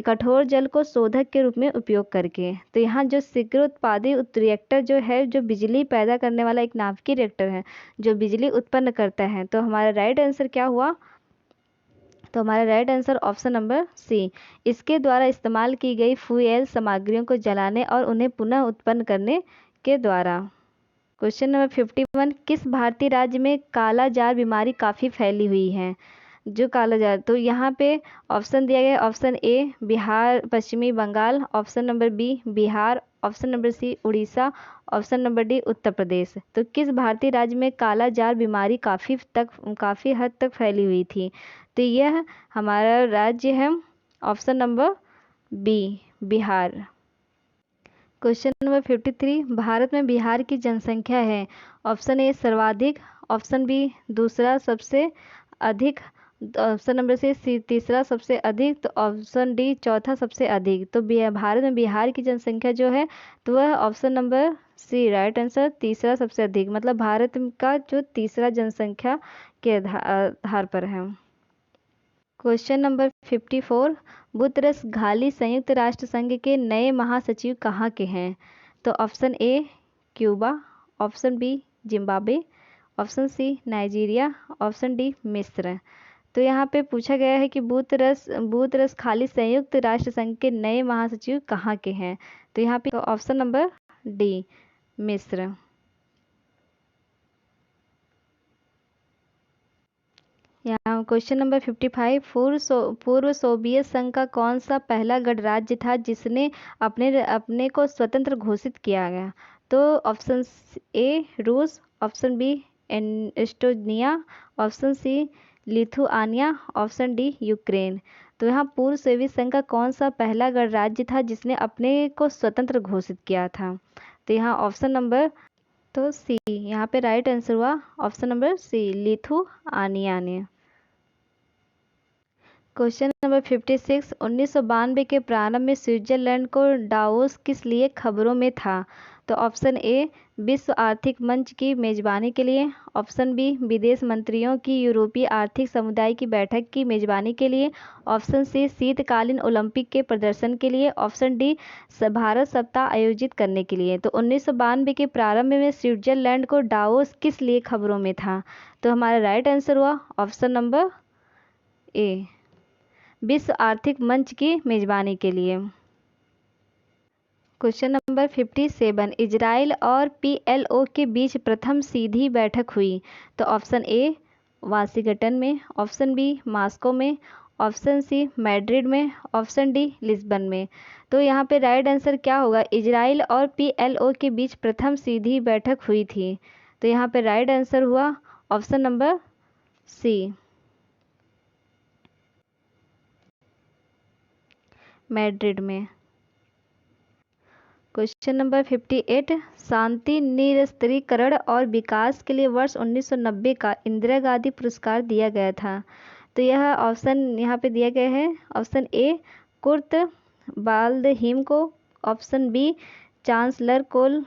[SPEAKER 1] कठोर जल को शोधक के रूप में उपयोग करके। तो यहाँ जो शीघ्रोत्पादी रिएक्टर जो है, जो बिजली पैदा करने वाला एक नाभिकीय रिएक्टर है जो बिजली उत्पन्न करता है। तो हमारा राइट आंसर क्या हुआ? तो हमारा right answer option number C, इसके द्वारा इस्तेमाल की गई फ्यूएल सामग्रियों को जलाने और उन्हें पुनः उत्पन्न करने के द्वारा। क्वेश्चन नंबर 51, किस भारतीय राज्य में काला जार बीमारी काफ़ी फैली हुई है? जो काला जार, तो यहाँ पे ऑप्शन दिया गया है, ऑप्शन ए बिहार, पश्चिमी Bengal, option number B Bihar, option number C Orissa, option number D Uttar Pradesh. तो किस भारतीय राज्य में काला जार बीमारी काफ़ी हद तक फैली हुई थी? तो यह हमारा राज्य है option number B Bihar. Question number 53, भारत में बिहार की जनसंख्या है। ऑप्शन ए सर्वाधिक, ऑप्शन बी दूसरा सबसे अधिक, ऑप्शन नंबर सी तीसरा सबसे अधिक, तो ऑप्शन डी चौथा सबसे अधिक। तो भारत में बिहार की जनसंख्या जो है तो वह option number C right answer तीसरा सबसे अधिक, मतलब भारत का जो तीसरा जनसंख्या के आधार पर है। क्वेश्चन नंबर 54, बुतरस घाली संयुक्त राष्ट्र संघ के नए महासचिव कहाँ के हैं? तो option A Cuba, option B Zimbabwe, option C Nigeria, option D मिस्र। तो यहाँ पे पूछा गया है कि बुतरस खाली संयुक्त राष्ट्र संघ के नए महासचिव कहाँ के हैं? तो यहाँ पे ऑप्शन नंबर डी मिस्र। यहाँ क्वेश्चन नंबर 55, पूर्व सोवियत संघ का कौन सा पहला गणराज्य था जिसने अपने को स्वतंत्र घोषित किया गया? तो ऑप्शन ए रूस, option B Estonia, option C Lithuania, option D Ukraine. तो यहाँ पूर्व सोवियत संघ का कौन सा पहला गणराज्य था जिसने अपने को स्वतंत्र घोषित किया था? तो यहाँ ऑप्शन नंबर, तो सी, यहाँ पे राइट आंसर हुआ ऑप्शन नंबर सी लिथुआनिया ने। क्वेश्चन नंबर 56, 1992 के प्रारंभ में स्विट्जरलैंड को डावोस किस लिए खबरों में था? तो ऑप्शन ए विश्व आर्थिक मंच की मेजबानी के लिए, ऑप्शन बी विदेश मंत्रियों की यूरोपीय आर्थिक समुदाय की बैठक की मेजबानी के लिए, ऑप्शन सी शीतकालीन ओलंपिक के प्रदर्शन के लिए, ऑप्शन डी भारत सप्ताह आयोजित करने के लिए। तो 1992 के प्रारंभ में स्विट्जरलैंड को डावोस किस लिए खबरों में था? तो हमारा राइट आंसर हुआ ऑप्शन नंबर ए विश्व आर्थिक मंच की मेजबानी के लिए। क्वेश्चन नंबर 57, इजराइल और PLO के बीच प्रथम सीधी बैठक हुई। तो ऑप्शन ए वाशिंगटन में, ऑप्शन बी मास्को में, ऑप्शन सी मैड्रिड में, ऑप्शन डी लिस्बन में। तो यहाँ पे राइट आंसर क्या होगा? इजराइल और PLO के बीच प्रथम सीधी बैठक हुई थी। तो यहाँ पे राइट आंसर हुआ ऑप्शन नंबर सी, मैड्रिड में। क्वेश्चन नंबर 58, शांति निरस्त्रीकरण और विकास के लिए वर्ष 1990 का इंदिरा गांधी पुरस्कार दिया गया था। तो यह ऑप्शन यहाँ पे दिया गया है। ऑप्शन ए कुर्त बाल्दहीम को, ऑप्शन बी चांसलर कोल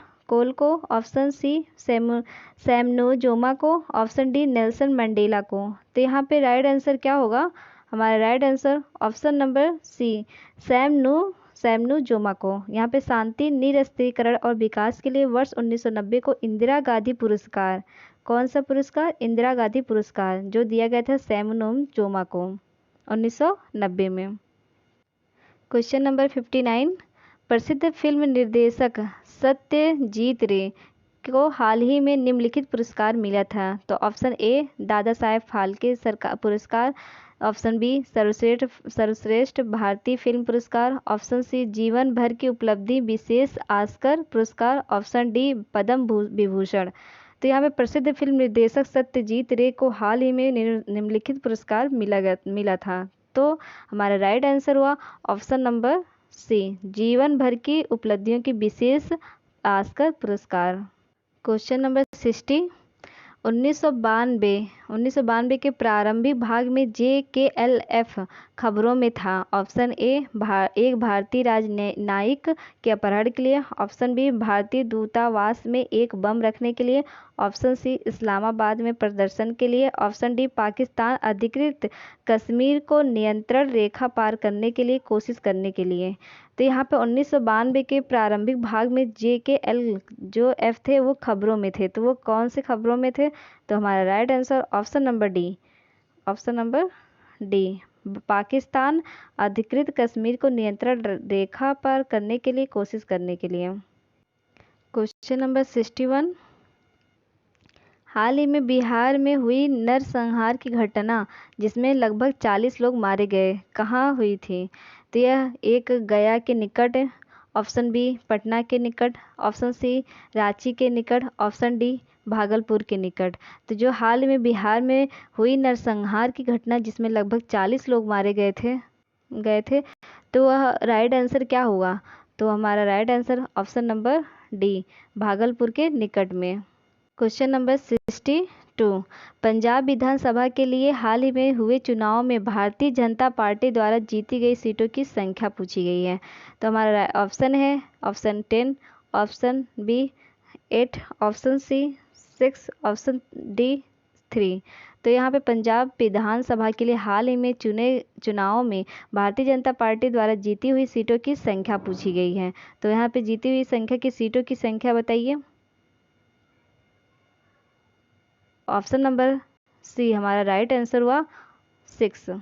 [SPEAKER 1] को, ऑप्शन सी सैमनुजोमा को, ऑप्शन डी नेल्सन मंडेला को। तो यहाँ पे राइट आंसर क्या होगा? हमारा right answer option number C, Sam Nujoma को। यहाँ पे शांति निरस्त्रीकरण और विकास के लिए वर्ष 1990 को इंदिरा गांधी पुरस्कार, कौन सा पुरस्कार? इंदिरा गांधी पुरस्कार, जो दिया गया था सैमनुजोमा को 1990 में। क्वेश्चन नंबर 59, प्रसिद्ध फिल्म निर्देशक सत्यजीत रे को हाल ही में निम्नलिखित पुरस्कार मिला था। तो ऑप्शन ए दादा साहेब फाल्के सरकार पुरस्कार, ऑप्शन बी सर्वश्रेष्ठ भारतीय फिल्म पुरस्कार, ऑप्शन सी जीवन भर की उपलब्धि विशेष ऑस्कर पुरस्कार, ऑप्शन डी पद्म विभूषण। तो यहाँ पे प्रसिद्ध फिल्म निर्देशक सत्यजीत रे को हाल ही में निम्नलिखित पुरस्कार मिला था। तो हमारा राइट आंसर हुआ ऑप्शन नंबर सी, जीवन भर की उपलब्धियों की विशेष ऑस्कर पुरस्कार। क्वेश्चन नंबर 60, 1992 के प्रारंभिक भाग में JKLF खबरों में था। ऑप्शन ए एक भारतीय राजनयिक के अपहरण के लिए, ऑप्शन बी भारतीय दूतावास में एक बम रखने के लिए, ऑप्शन सी इस्लामाबाद में प्रदर्शन के लिए, ऑप्शन डी पाकिस्तान अधिकृत कश्मीर को नियंत्रण रेखा पार करने के लिए कोशिश करने के लिए। तो यहाँ पे 1992 के प्रारंभिक भाग में JKL जो F थे वो खबरों में थे। तो वो कौन से खबरों में थे? तो हमारा right answer option number D, Pakistan अधिकृत कश्मीर को नियंत्रण रेखा पार करने के लिए कोशिश करने के लिए। क्वेश्चन नंबर 61, हाल ही में बिहार में हुई नरसंहार की घटना जिसमें लगभग 40 लोग मारे गए, कहाँ हुई थी? तो यह एक गया के निकट, ऑप्शन बी पटना के निकट, ऑप्शन सी रांची के निकट, ऑप्शन डी भागलपुर के निकट। तो जो हाल में बिहार में हुई नरसंहार की घटना जिसमें लगभग 40 लोग मारे गए थे, तो वह राइट आंसर क्या होगा? तो हमारा right answer option number D, Bhagalpur के निकट में। क्वेश्चन नंबर 62, पंजाब विधानसभा के लिए हाल ही में हुए चुनाव में भारतीय जनता पार्टी द्वारा जीती गई सीटों की संख्या पूछी गई है। तो हमारा ऑप्शन है option 10, option B 8, option C 6, option D 3। तो यहाँ पे पंजाब विधानसभा के लिए हाल ही में चुने चुनाव में भारतीय जनता पार्टी द्वारा जीती हुई सीटों की संख्या पूछी गई है। तो यहाँ पे जीती हुई संख्या की सीटों की संख्या बताइए। ऑप्शन नंबर सी हमारा राइट आंसर हुआ 6।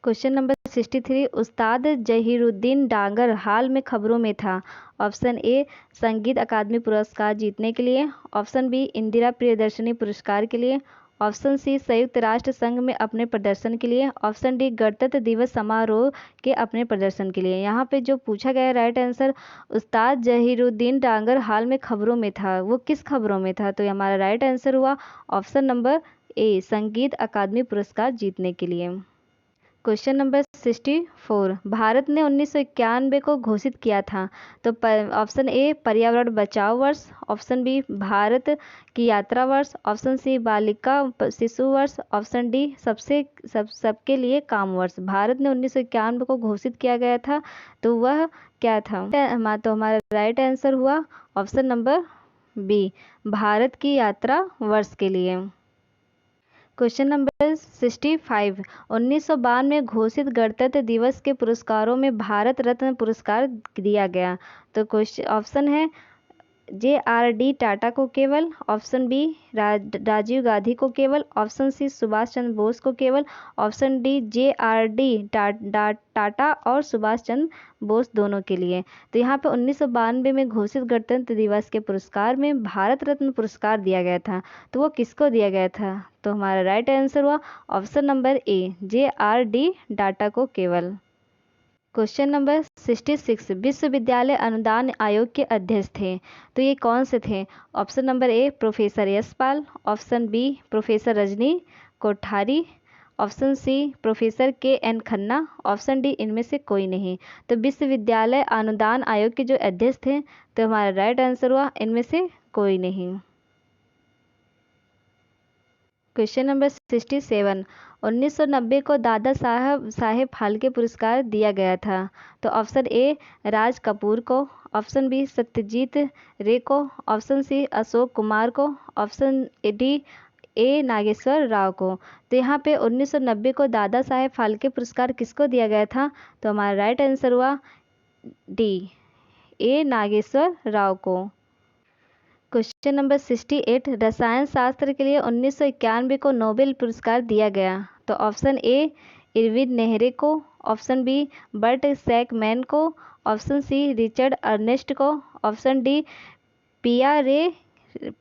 [SPEAKER 1] क्वेश्चन नंबर 63, उस्ताद जहीरुद्दीन डांगर हाल में खबरों में था। ऑप्शन ए संगीत अकादमी पुरस्कार जीतने के लिए, ऑप्शन बी इंदिरा प्रियदर्शनी पुरस्कार के लिए, ऑप्शन सी संयुक्त राष्ट्र संघ में अपने प्रदर्शन के लिए, ऑप्शन डी गणतंत्र दिवस समारोह के अपने प्रदर्शन के लिए। यहाँ पे जो पूछा गया राइट आंसर उस्ताद जहीरुद्दीन डांगर हाल में खबरों में था, वो किस खबरों में था? तो हमारा राइट आंसर हुआ ऑप्शन नंबर ए संगीत अकादमी पुरस्कार जीतने के लिए। क्वेश्चन नंबर 64, भारत ने 1991 को घोषित किया था। तो ऑप्शन ए पर्यावरण बचाओ वर्ष, ऑप्शन बी भारत की यात्रा वर्ष, ऑप्शन सी बालिका शिशु वर्ष, ऑप्शन डी सबके लिए काम वर्ष। भारत ने 1991 को घोषित किया गया था, तो वह क्या था? तो हमारा राइट आंसर हुआ ऑप्शन नंबर बी भारत की यात्रा वर्ष के लिए। क्वेश्चन नंबर 65, 1992 में घोषित गणतंत्र दिवस के पुरस्कारों में भारत रत्न पुरस्कार दिया गया। तो क्वेश्चन ऑप्शन है JRD टाटा को केवल, ऑप्शन बी राजीव गांधी को केवल, ऑप्शन सी सुभाष चंद्र बोस को केवल, ऑप्शन डी JRD टाटा और सुभाष चंद्र बोस दोनों के लिए। तो यहाँ पे 1992 में घोषित गणतंत्र दिवस के पुरस्कार में भारत रत्न पुरस्कार दिया गया था, तो वो किसको दिया गया था? तो हमारा राइट आंसर हुआ ऑप्शन नंबर ए JRD टाटा को केवल। क्वेश्चन नंबर 66, विश्वविद्यालय अनुदान आयोग के अध्यक्ष थे, तो ये कौन से थे? Option number A professor Yashpal, option B professor Rajni Kothari, option C professor KN Khanna, option D इनमें से कोई नहीं। तो विश्वविद्यालय अनुदान आयोग के जो अध्यक्ष थे, तो हमारा राइट आंसर हुआ इनमें से कोई नहीं। क्वेश्चन नंबर 67, 1990 को दादा साहेब फाल्के पुरस्कार दिया गया था, तो ऑप्शन ए राज कपूर को, ऑप्शन बी सत्यजीत रे को, ऑप्शन सी अशोक कुमार को, option D A Nageshwar Rao को। तो यहाँ पे 1990 को दादा साहेब फाल्के पुरस्कार किसको दिया गया था? तो हमारा राइट आंसर हुआ डी ए नागेश्वर राव को। क्वेश्चन नंबर 68, रसायन शास्त्र के लिए 1991 को नोबेल पुरस्कार दिया गया, तो ऑप्शन ए इरविन नेहरे को, ऑप्शन बी बर्ट सैकमैन को, ऑप्शन सी रिचर्ड अर्नेस्ट को, ऑप्शन डी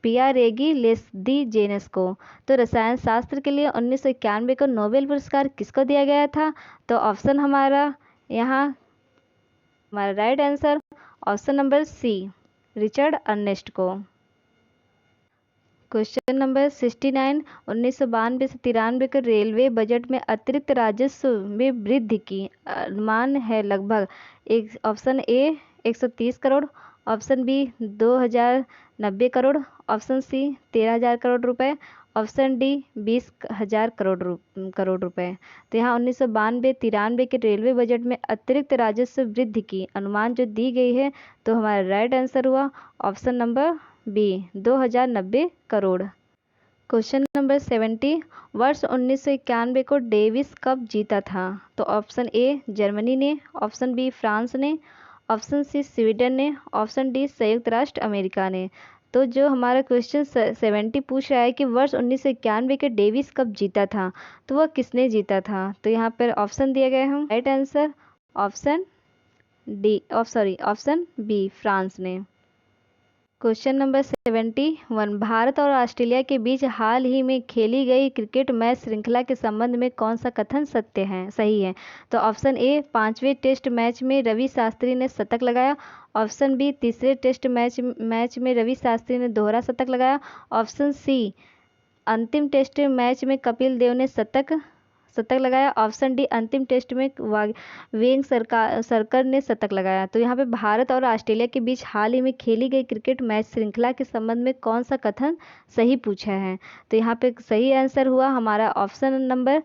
[SPEAKER 1] पियारेगी लेस्दी जेनस को। तो रसायन शास्त्र के लिए 1991 को नोबेल पुरस्कार किसको दिया गया था? तो ऑप्शन हमारा यहाँ हमारा right answer option number C Richard Ernest को। क्वेश्चन नंबर 69, 1992 से 93 के रेलवे बजट में अतिरिक्त राजस्व में वृद्धि की अनुमान है लगभग। एक option A 130 crore, option B 2090 crore, option C 13,000 crore रुपए, ऑप्शन डी 20,000 करोड़ रुपए। तो यहाँ 1992-93 के रेलवे बजट में अतिरिक्त राजस्व वृद्धि की अनुमान जो दी गई है, तो हमारा राइट आंसर हुआ option number B 2090 crore. Question number 70, वर्ष 1991 को डेविस कप जीता था, तो ऑप्शन ए जर्मनी ने, ऑप्शन बी फ्रांस ने, ऑप्शन सी स्वीडन ने, ऑप्शन डी संयुक्त राष्ट्र अमेरिका ने। तो जो हमारा क्वेश्चन 70 पूछ रहा है कि वर्ष 1991 के डेविस कप जीता था, तो वह किसने जीता था? तो यहाँ पर ऑप्शन दिए गए हैं, right answer option option B France ने। क्वेश्चन नंबर 71, भारत और ऑस्ट्रेलिया के बीच हाल ही में खेली गई क्रिकेट मैच श्रृंखला के संबंध में कौन सा कथन सही है? तो ऑप्शन ए 5वें टेस्ट मैच में रवि शास्त्री ने शतक लगाया, ऑप्शन बी तीसरे टेस्ट मैच में रवि शास्त्री ने दोहरा शतक लगाया, ऑप्शन सी अंतिम टेस्ट मैच में कपिल देव ने शतक लगाया, ऑप्शन डी अंतिम टेस्ट में वेंग सरकर ने शतक लगाया। तो यहाँ पे भारत और ऑस्ट्रेलिया के बीच हाल ही में खेली गई क्रिकेट मैच श्रृंखला के संबंध में कौन सा कथन सही पूछा है? तो यहाँ पे सही आंसर हुआ हमारा ऑप्शन नंबर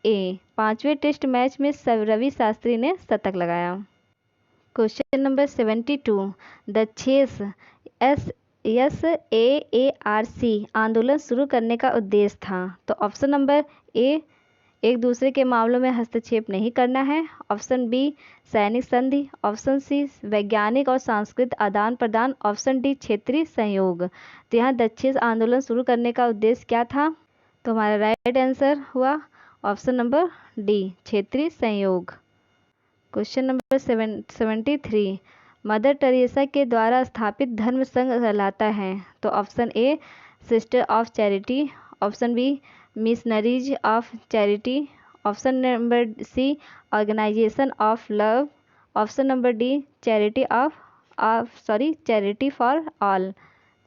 [SPEAKER 1] ए 5वें टेस्ट मैच में रवि शास्त्री ने शतक लगाया। क्वेश्चन नंबर 72, द चेस SAARC आंदोलन शुरू करने का उद्देश्य था, तो ऑप्शन नंबर ए एक दूसरे के मामलों में हस्तक्षेप नहीं करना है, ऑप्शन बी सैनिक संधि, ऑप्शन सी वैज्ञानिक और सांस्कृतिक आदान प्रदान, ऑप्शन डी क्षेत्रीय सहयोग। तो यहाँ दक्षिण आंदोलन शुरू करने का उद्देश्य क्या था? तो हमारा राइट आंसर हुआ ऑप्शन नंबर डी क्षेत्रीय सहयोग। क्वेश्चन नंबर 73, मदर टेरेसा के द्वारा स्थापित धर्म संघ कहलाता है, तो option A sister of charity, option B missionaries of charity, option number C organization of love, option number D charity for all.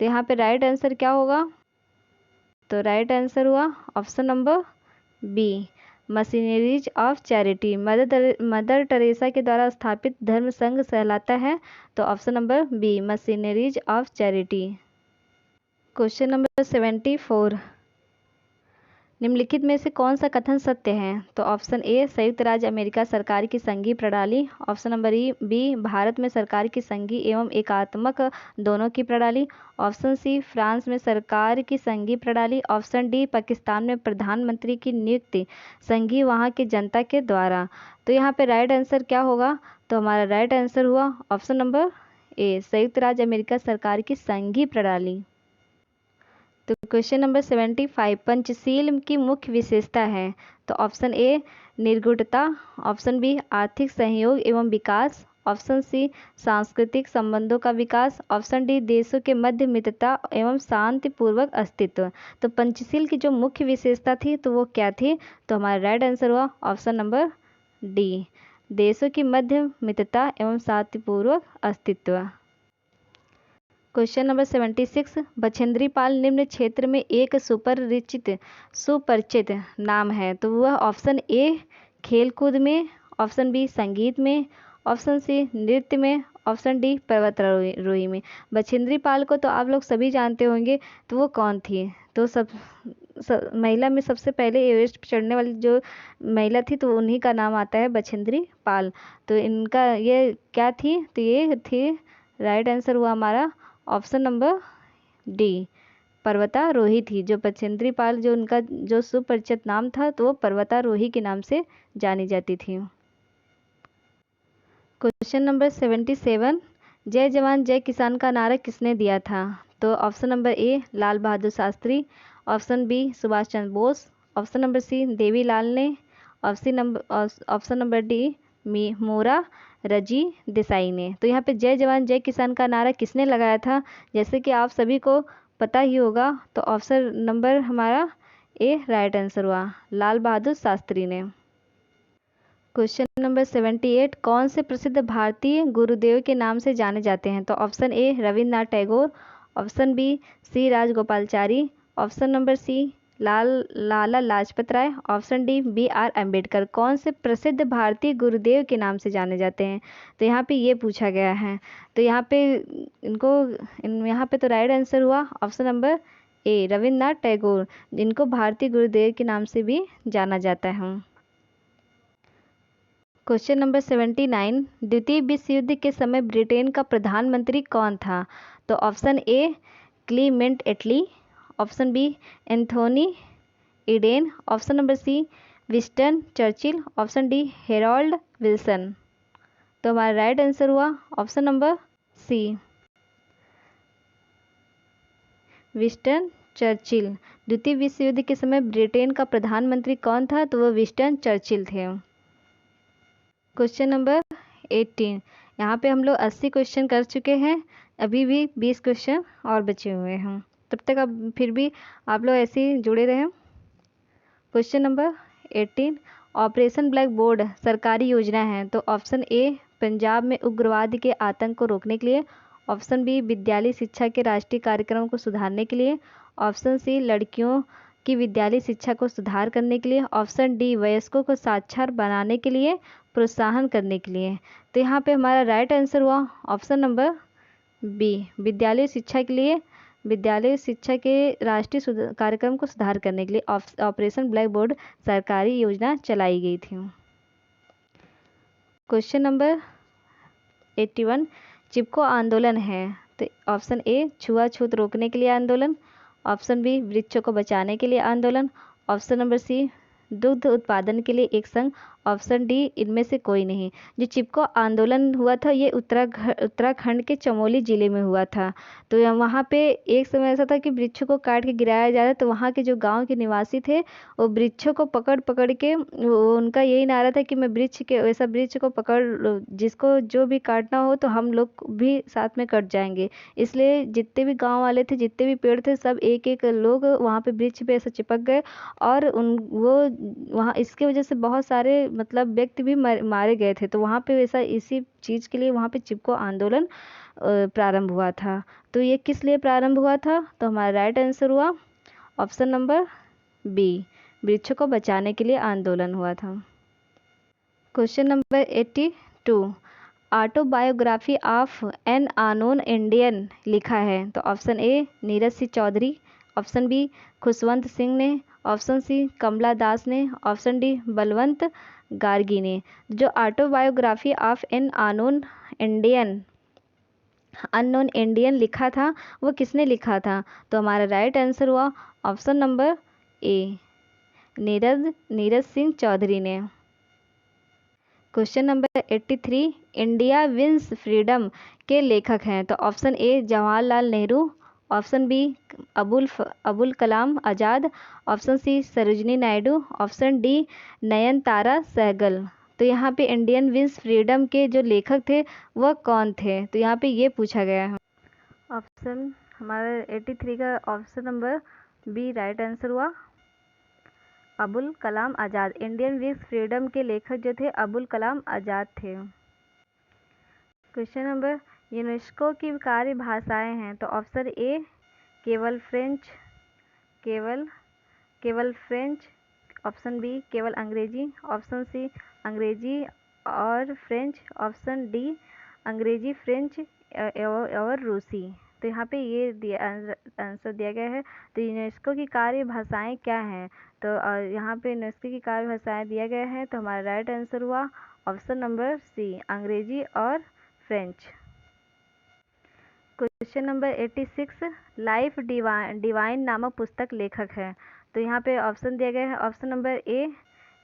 [SPEAKER 1] तो यहाँ पे राइट आंसर क्या होगा? तो राइट आंसर हुआ option number B missionaries of charity. Mother Teresa के द्वारा स्थापित धर्म संघ कहलाता है, तो option number B missionaries of charity. Question number 74, निम्नलिखित में से कौन सा कथन सत्य है? तो ऑप्शन ए संयुक्त राज्य अमेरिका सरकार की संघीय प्रणाली, ऑप्शन नंबर बी भारत में सरकार की संघीय एवं एकात्मक दोनों की प्रणाली, ऑप्शन सी फ्रांस में सरकार की संघीय प्रणाली, ऑप्शन डी पाकिस्तान में प्रधानमंत्री की नियुक्ति संघीय वहां की जनता के द्वारा। तो यहाँ पे राइट आंसर क्या होगा? तो हमारा राइट आंसर हुआ ऑप्शन नंबर ए संयुक्त राज्य अमेरिका सरकार की संघीय प्रणाली। तो क्वेश्चन नंबर 75, पंचशील की मुख्य विशेषता है। तो ऑप्शन ए निर्गुणता, ऑप्शन बी आर्थिक सहयोग एवं विकास, ऑप्शन सी सांस्कृतिक संबंधों का विकास, ऑप्शन डी देशों के मध्य मित्रता एवं शांतिपूर्वक अस्तित्व। तो पंचशील की जो मुख्य विशेषता थी तो वो क्या थी? तो हमारा राइट आंसर हुआ ऑप्शन नंबर डी, देशों की मध्य मित्रता एवं शांतिपूर्वक अस्तित्व। क्वेश्चन नंबर 76, बछेंद्री पाल निम्न क्षेत्र में एक सुपरिचित नाम है। तो वह ऑप्शन ए खेलकूद में, ऑप्शन बी संगीत में, ऑप्शन सी नृत्य में, ऑप्शन डी पर्वतारोही में। बछेंद्री पाल को तो आप लोग सभी जानते होंगे। तो वो कौन थी? तो महिला में सबसे पहले एवरेस्ट पर चढ़ने वाली जो महिला थी तो उन्हीं का नाम आता है बछेंद्री पाल। तो इनका ये क्या थी? तो ये थी, राइट आंसर हुआ हमारा ऑप्शन नंबर डी, पर्वतारोही थी। जो बछेंद्री पाल जो उनका जो सुपरिचित नाम था तो वो पर्वतारोही के नाम से जानी जाती थी। क्वेश्चन नंबर 77, जय जवान जय किसान का नारा किसने दिया था? तो option number A Lal Bahadur Shastri, option B Subhash Chandra Bose, option number C Devilal ने, ऑप्शन नंबर डी मोरा रजी देसाई ने। तो यहाँ पे जय जवान जय किसान का नारा किसने लगाया था? जैसे कि आप सभी को पता ही होगा। तो ऑप्शन नंबर हमारा ए राइट आंसर हुआ, लाल बहादुर शास्त्री ने। क्वेश्चन नंबर 78, कौन से प्रसिद्ध भारतीय गुरुदेव के नाम से जाने जाते हैं? तो option A Rabindranath Tagore, option B C Rajagopalachari, option number C Lala Lajpat Rai, option D B R Ambedkar. कौन से प्रसिद्ध भारतीय गुरुदेव के नाम से जाने जाते हैं? तो यहाँ पे ये पूछा गया है। तो यहाँ पे यहाँ पे तो राइट आंसर हुआ option number A Rabindranath Tagore, जिनको भारतीय गुरुदेव के नाम से भी जाना जाता है। क्वेश्चन नंबर 79, द्वितीय विश्व युद्ध के समय ब्रिटेन का प्रधानमंत्री कौन था? तो option A Clement Attlee, option B Anthony Eden, option number C Winston Churchill, option D Harold Wilson. तो हमारा राइट आंसर हुआ option number C Winston Churchill. द्वितीय विश्व युद्ध के समय ब्रिटेन का प्रधानमंत्री कौन था? तो वह विंस्टन चर्चिल थे। क्वेश्चन नंबर 18, यहाँ पे हम लोग 80 क्वेश्चन कर चुके हैं, अभी भी 20 क्वेश्चन और बचे हुए हैं। तब तक अब फिर भी आप लोग ऐसे ही जुड़े रहें। Question number 18, operation black board सरकारी योजना है। तो ऑप्शन ए पंजाब में उग्रवाद के आतंक को रोकने के लिए, ऑप्शन बी विद्यालय शिक्षा के राष्ट्रीय कार्यक्रम को सुधारने के लिए, ऑप्शन सी लड़कियों की विद्यालय शिक्षा को सुधार करने के लिए, ऑप्शन डी वयस्कों को साक्षर बनाने के लिए, प्रोत्साहन करने के लिए। तो यहाँ पे हमारा राइट आंसर हुआ ऑप्शन नंबर बी, विद्यालय शिक्षा के लिए, विद्यालय शिक्षा के राष्ट्रीय कार्यक्रम को सुधार करने के लिए ऑपरेशन ब्लैक बोर्ड सरकारी योजना चलाई गई थी। क्वेश्चन नंबर 81, चिपको आंदोलन है। तो ऑप्शन ए छुआछूत रोकने के लिए आंदोलन, ऑप्शन बी वृक्षों को बचाने के लिए आंदोलन, ऑप्शन नंबर सी दुग्ध उत्पादन के लिए एक संघ, ऑप्शन डी इनमें से कोई नहीं। जो चिपको आंदोलन हुआ था ये उत्तराखंड के चमोली ज़िले में हुआ था। तो वहाँ पे एक समय ऐसा था कि वृक्षों को काट के गिराया जा रहा, तो वहाँ के जो गांव के निवासी थे वो वृक्षों को पकड़ पकड़ के, उनका यही नारा था कि मैं वैसा वृक्ष को पकड़, जिसको जो भी काटना हो तो हम लोग भी साथ में कट जाएंगे। इसलिए जितने भी गाँव वाले थे, जितने भी पेड़ थे, सब एक एक लोग वहाँ पे वृक्ष पे ऐसा चिपक गए और वो वहाँ इसके वजह से बहुत सारे मतलब व्यक्ति भी मारे गए थे। तो वहाँ पे वैसा इसी चीज़ के लिए वहाँ पे चिपको आंदोलन प्रारंभ हुआ था। तो ये किस लिए प्रारंभ हुआ था? तो हमारा राइट आंसर हुआ ऑप्शन नंबर बी, वृक्षों को बचाने के लिए आंदोलन हुआ था। Question number 82, autobiography of an unknown Indian लिखा है। तो option A Neeraj Singh Chaudhary, option B Khushwant Singh ने, ऑप्शन सी कमला दास ने, ऑप्शन डी बलवंत गार्गी ने। जो autobiography of an unknown Indian लिखा था वो किसने लिखा था? तो हमारा राइट आंसर हुआ option number A Neeraj Singh Chaudhary ने। Question number 83, India wins freedom के लेखक हैं। तो option A Jawaharlal Nehru, option B Abul Kalam Azad, option C Sarojini Naidu, option D Nayantara Sahgal. तो यहाँ पे इंडियन विंस फ्रीडम के जो लेखक थे वह कौन थे, तो यहाँ पे ये पूछा गया है। ऑप्शन हमारा 83 का option number B right answer हुआ, Abul Kalam Azad. Indian wins freedom के लेखक जो थे अबुल कलाम आज़ाद थे। क्वेश्चन नंबर, यूनेस्को की कार्य भाषाएं हैं। तो ऑप्शन ए केवल फ्रेंच, केवल फ्रेंच, ऑप्शन बी केवल अंग्रेजी, ऑप्शन सी अंग्रेजी और फ्रेंच, ऑप्शन डी अंग्रेजी फ्रेंच और रूसी। तो यहाँ पे ये आंसर दिया गया है। तो यूनेस्को की कार्य भाषाएं क्या हैं, तो यहाँ पे यूनेस्को की कार्य भाषाएं दिया गया है। तो हमारा राइट आंसर हुआ ऑप्शन नंबर सी अंग्रेजी और French. Question number 86, life divine नामक पुस्तक लेखक है। तो यहाँ पे ऑप्शन दिया गया है। Option number A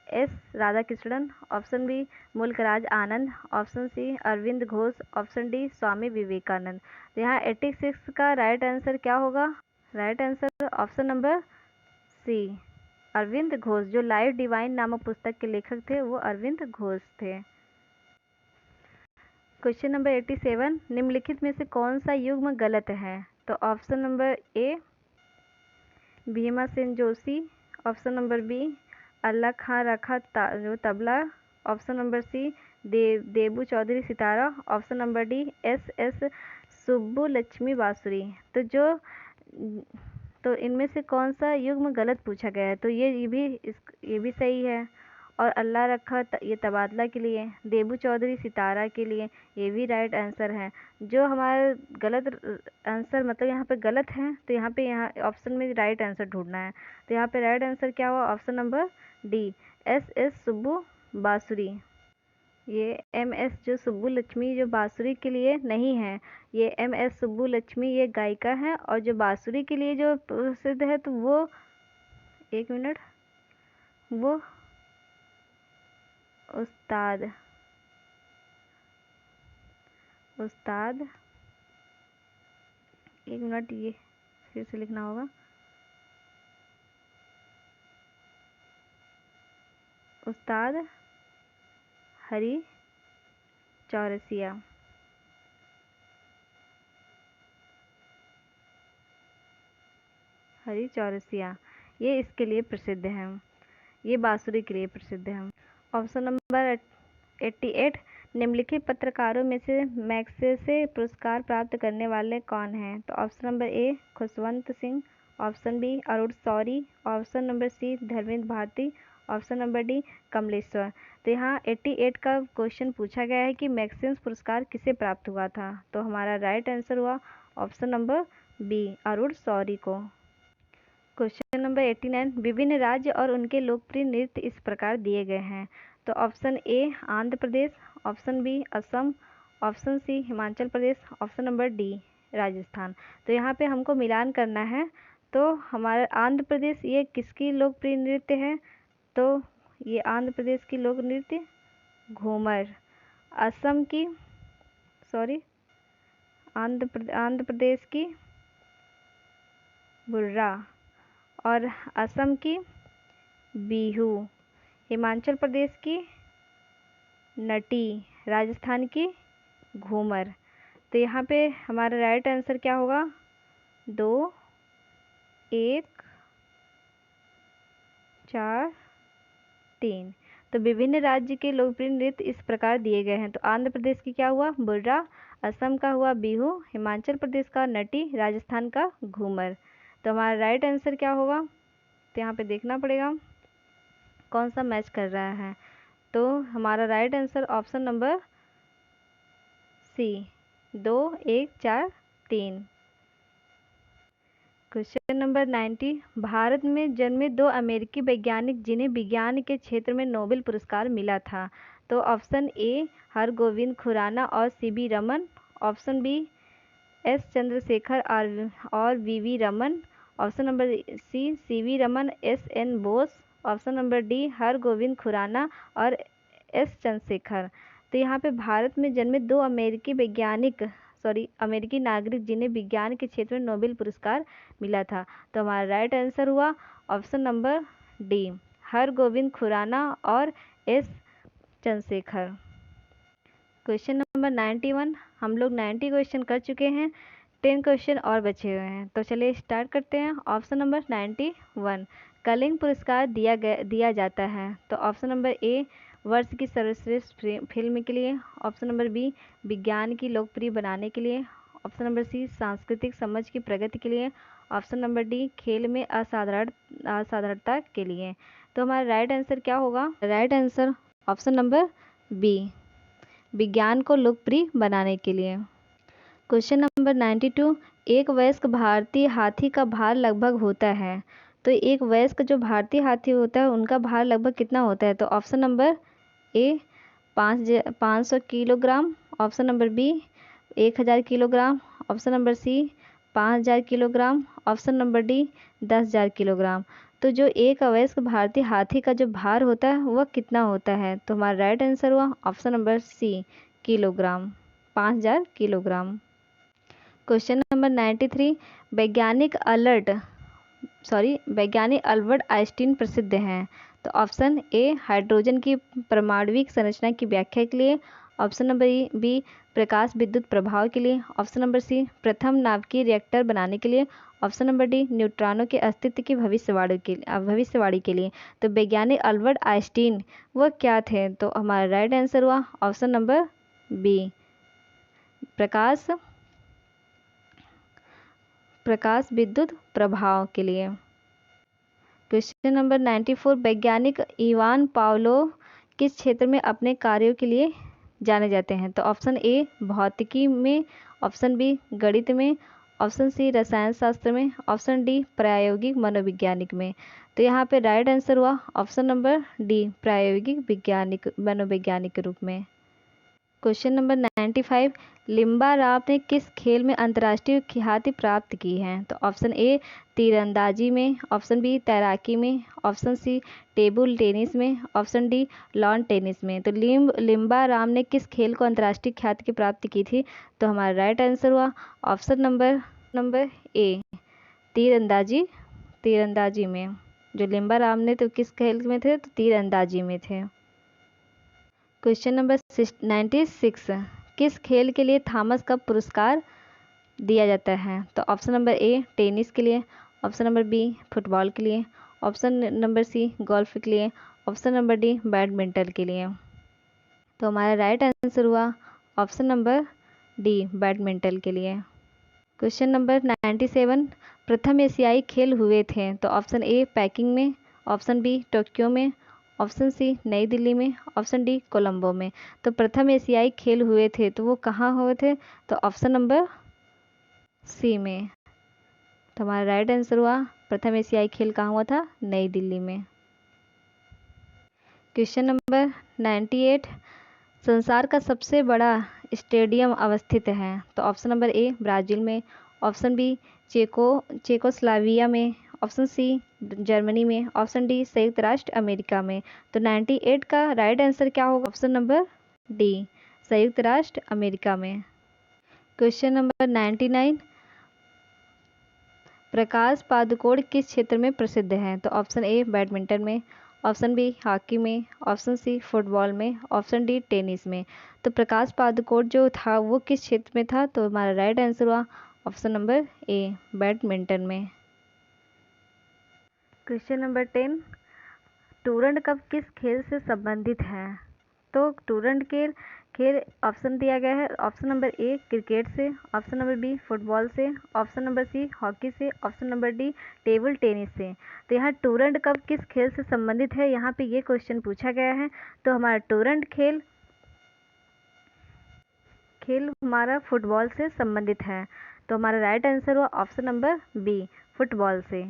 [SPEAKER 1] S Radhakrishnan, option B Mulkraj Anand, option C Arvind Ghosh, option D Swami Vivekananda. तो यहाँ 86 का राइट आंसर क्या होगा? Right answer option number C Arvind Ghosh. जो लाइफ डिवाइन नामक पुस्तक के लेखक थे वो अरविंद घोष थे। क्वेश्चन नंबर 87, निम्नलिखित में से कौन सा युग्म गलत है? तो option number A Bhimsen Joshi, option number B Allah Khan Rakha तबला, option number C Debu Chaudhary सितारा, option number D S Subbu Lakshmi बांसुरी। तो इनमें से कौन सा युग्म गलत पूछा गया है? तो ये भी सही है। और अल्लाह रखा ये तबादला के लिए, देबू चौधरी सितारा के लिए, ये भी राइट आंसर है। जो हमारा गलत आंसर मतलब यहाँ पे गलत है, तो यहाँ ऑप्शन में राइट आंसर ढूंढना है। तो यहाँ पे राइट आंसर क्या हुआ? Option number D S Subbu बांसुरी। ये एस जो सुब्बू लक्ष्मी जो बांसुरी के लिए नहीं है, ये एस सुब्बू लक्ष्मी ये गायिका है। और जो बांसुरी के लिए जो प्रसिद्ध है तो वो एक मिनट वो उस्ताद एक मिनट, ये फिर से लिखना होगा। उस्ताद हरी चौरसिया। हरी चौरसिया ये इसके लिए प्रसिद्ध है, ये बांसुरी के लिए प्रसिद्ध है। ऑप्शन नंबर 88, निम्नलिखित पत्रकारों में से मैग्सेसे पुरस्कार प्राप्त करने वाले कौन हैं? तो option number A Khushwant Singh, option B Arun Shourie, option number C Dharmendra Bharati, option number D Kamleshwar. तो यहाँ 88 का क्वेश्चन पूछा गया है कि मैग्सेसे पुरस्कार किसे प्राप्त हुआ था? तो हमारा राइट आंसर हुआ option number B Arun Shourie को। क्वेश्चन नंबर 89, विभिन्न राज्य और उनके लोकप्रिय नृत्य इस प्रकार दिए गए हैं। तो option A Andhra Pradesh, option B Assam, option C Himachal Pradesh, option number D Rajasthan. तो यहाँ पे हमको मिलान करना है। तो हमारा आंध्र प्रदेश ये किसकी लोकप्रिय नृत्य है? तो ये आंध्र प्रदेश की लोक नृत्य घूमर। असम की आंध्र प्रदेश की बुर्रा और असम की बिहू, हिमाचल प्रदेश की नटी, राजस्थान की घूमर। तो यहाँ पे हमारा राइट आंसर क्या होगा? 2 1 4 3। तो विभिन्न राज्य के लोकप्रिय नृत्य इस प्रकार दिए गए हैं। तो आंध्र प्रदेश की क्या हुआ? बुर्रा, असम का हुआ बिहू, हिमाचल प्रदेश का नटी, राजस्थान का घूमर। तो हमारा राइट आंसर क्या होगा? तो यहाँ पे देखना पड़ेगा कौन सा मैच कर रहा है। तो हमारा right answer option number C 2 1 4 3। Question number 90, Bharat में जन्मे 2 अमेरिकी वैज्ञानिक जिन्हें विज्ञान के क्षेत्र में नोबेल पुरस्कार मिला था। तो ऑप्शन ए हरगोविंद खुराना और CV. Raman, option B S Chandrasekhar और V Raman, option number C CV. Raman SN. Bose, option number D Hargobind Khorana और एस चंद्रशेखर। तो यहाँ पे भारत में जन्मे 2 अमेरिकी नागरिक जिन्हें विज्ञान के क्षेत्र में नोबेल पुरस्कार मिला था। तो हमारा राइट आंसर हुआ option number D, Hargobind Khorana और एस चंद्रशेखर। क्वेश्चन नंबर 91, हम लोग 90 क्वेश्चन कर चुके हैं, 10 क्वेश्चन और बचे हुए हैं। तो चलिए स्टार्ट करते हैं। ऑप्शन नंबर 91, कलिंग पुरस्कार दिया जाता है। तो ऑप्शन नंबर ए, वर्ष की सर्वश्रेष्ठ फिल्म के लिए। ऑप्शन नंबर बी, विज्ञान की लोकप्रिय बनाने के लिए। ऑप्शन नंबर सी, सांस्कृतिक समझ की प्रगति के लिए। ऑप्शन नंबर डी, खेल में असाधारणता के लिए। तो हमारा राइट आंसर क्या होगा? Right answer option number B, विज्ञान को लोकप्रिय बनाने के लिए। क्वेश्चन नंबर 92, एक वयस्क भारतीय हाथी का भार लगभग होता है। तो एक वयस्क जो भारतीय हाथी होता है उनका भार लगभग कितना होता है? तो option number A 500 kilogram. Option number B 1000 kilogram. Option number C 5000 kilogram. Option number D 10,000 kilogram. तो जो एक अवयस्क भारतीय हाथी का जो भार होता है वह कितना होता है? तो हमारा राइट आंसर हुआ option number C, kilogram, 5000 kilogram. Question number 93, वैज्ञानिक अल्बर्ट आइंस्टीन प्रसिद्ध हैं। तो ऑप्शन ए, हाइड्रोजन की परमाणविक संरचना की व्याख्या के लिए। ऑप्शन नंबर बी, प्रकाश विद्युत प्रभाव के लिए। ऑप्शन नंबर सी, प्रथम नाभिकीय रिएक्टर बनाने के लिए। ऑप्शन नंबर डी, न्यूट्रॉनों के अस्तित्व की भविष्यवाणी के लिए। तो वैज्ञानिक अल्बर्ट आइंस्टीन वह क्या थे? तो हमारा राइट आंसर हुआ ऑप्शन नंबर बी, प्रकाश विद्युत प्रभाव के लिए। क्वेश्चन नंबर 94, वैज्ञानिक इवान पावलोव किस क्षेत्र में अपने कार्यों के लिए जाने जाते हैं? तो ऑप्शन ए, भौतिकी में। ऑप्शन बी, गणित में। ऑप्शन सी, रसायन शास्त्र में। ऑप्शन डी, प्रायोगिक मनोवैज्ञानिक में। तो यहाँ पे राइट आंसर हुआ ऑप्शन नंबर डी, प्रायोगिक मनोवैज्ञानिक के रूप में। क्वेश्चन नंबर 95, लिम्बा राव ने किस खेल में अंतर्राष्ट्रीय ख्याति प्राप्त की है? तो ऑप्शन ए, तीरंदाजी में। ऑप्शन बी, तैराकी में। ऑप्शन सी, टेबल टेनिस में। ऑप्शन डी, लॉन टेनिस में। तो लिम्बा राव ने किस खेल को अंतर्राष्ट्रीय ख्याति की प्राप्ति की थी? तो हमारा राइट आंसर हुआ ऑप्शन नंबर ए, तीरंदाजी में। जो लिम्बा राव ने तो किस खेल में थे? तो तीरंदाजी में थे। क्वेश्चन नंबर 96, किस खेल के लिए थॉमस कप पुरस्कार दिया जाता है? तो ऑप्शन नंबर ए, टेनिस के लिए। ऑप्शन नंबर बी, फुटबॉल के लिए। ऑप्शन नंबर सी, गोल्फ के लिए। ऑप्शन नंबर डी, बैडमिंटन के लिए। तो हमारा राइट आंसर हुआ ऑप्शन नंबर डी, बैडमिंटन के लिए। क्वेश्चन नंबर 97, प्रथम एशियाई खेल हुए थे। तो ऑप्शन ए, पैकिंग में। ऑप्शन बी, टोक्यो में। ऑप्शन सी, नई दिल्ली में। ऑप्शन डी, कोलंबो में। तो प्रथम एशियाई खेल हुए थे तो वो कहाँ हुए थे? तो ऑप्शन नंबर सी में। तो हमारा राइट आंसर हुआ प्रथम एशियाई खेल कहाँ हुआ था? नई दिल्ली में। क्वेश्चन नंबर 98, संसार का सबसे बड़ा स्टेडियम अवस्थित है। तो ऑप्शन नंबर ए, ब्राज़ील में। ऑप्शन बी, चेकोस्लोवाकिया में। ऑप्शन सी, जर्मनी में। ऑप्शन डी, संयुक्त राष्ट्र अमेरिका में। तो 98 का राइट आंसर क्या होगा? ऑप्शन नंबर डी, संयुक्त राष्ट्र अमेरिका में। क्वेश्चन नंबर 99, प्रकाश पादुकोण किस क्षेत्र में प्रसिद्ध हैं? तो ऑप्शन ए, बैडमिंटन में। ऑप्शन बी, हॉकी में। ऑप्शन सी, फुटबॉल में। ऑप्शन डी, टेनिस में। तो प्रकाश पादुकोण जो था वो किस क्षेत्र में था? तो हमारा राइट आंसर हुआ ऑप्शन नंबर ए, बैडमिंटन में। क्वेश्चन नंबर 10, टूरंड कप किस खेल से संबंधित है? तो टूरंड खेल ऑप्शन दिया गया है। ऑप्शन नंबर ए, क्रिकेट से। ऑप्शन नंबर बी, फुटबॉल से। ऑप्शन नंबर सी, हॉकी से। Option number D, table tennis से। तो यहाँ टूरंड कप किस खेल से संबंधित है, यहाँ पे ये क्वेश्चन पूछा गया है। तो हमारा टूरंड खेल हमारा फुटबॉल से संबंधित है। तो हमारा राइट आंसर हुआ ऑप्शन नंबर बी, फुटबॉल से।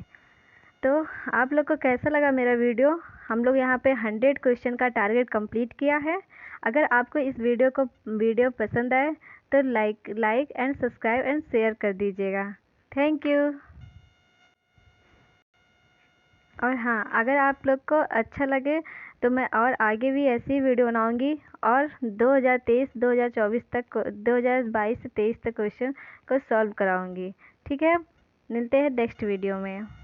[SPEAKER 1] तो आप लोग को कैसा लगा मेरा वीडियो? हम लोग यहाँ पे 100 क्वेश्चन का टारगेट कंप्लीट किया है। अगर आपको इस वीडियो पसंद आए तो like and subscribe and share कर दीजिएगा। Thank you. और हाँ, अगर आप लोग को अच्छा लगे तो मैं और आगे भी ऐसी ही वीडियो बनाऊंगी और 2023 2024 तक 2022 से 23 तक क्वेश्चन को सॉल्व कराऊंगी। ठीक है, मिलते हैं नेक्स्ट वीडियो में।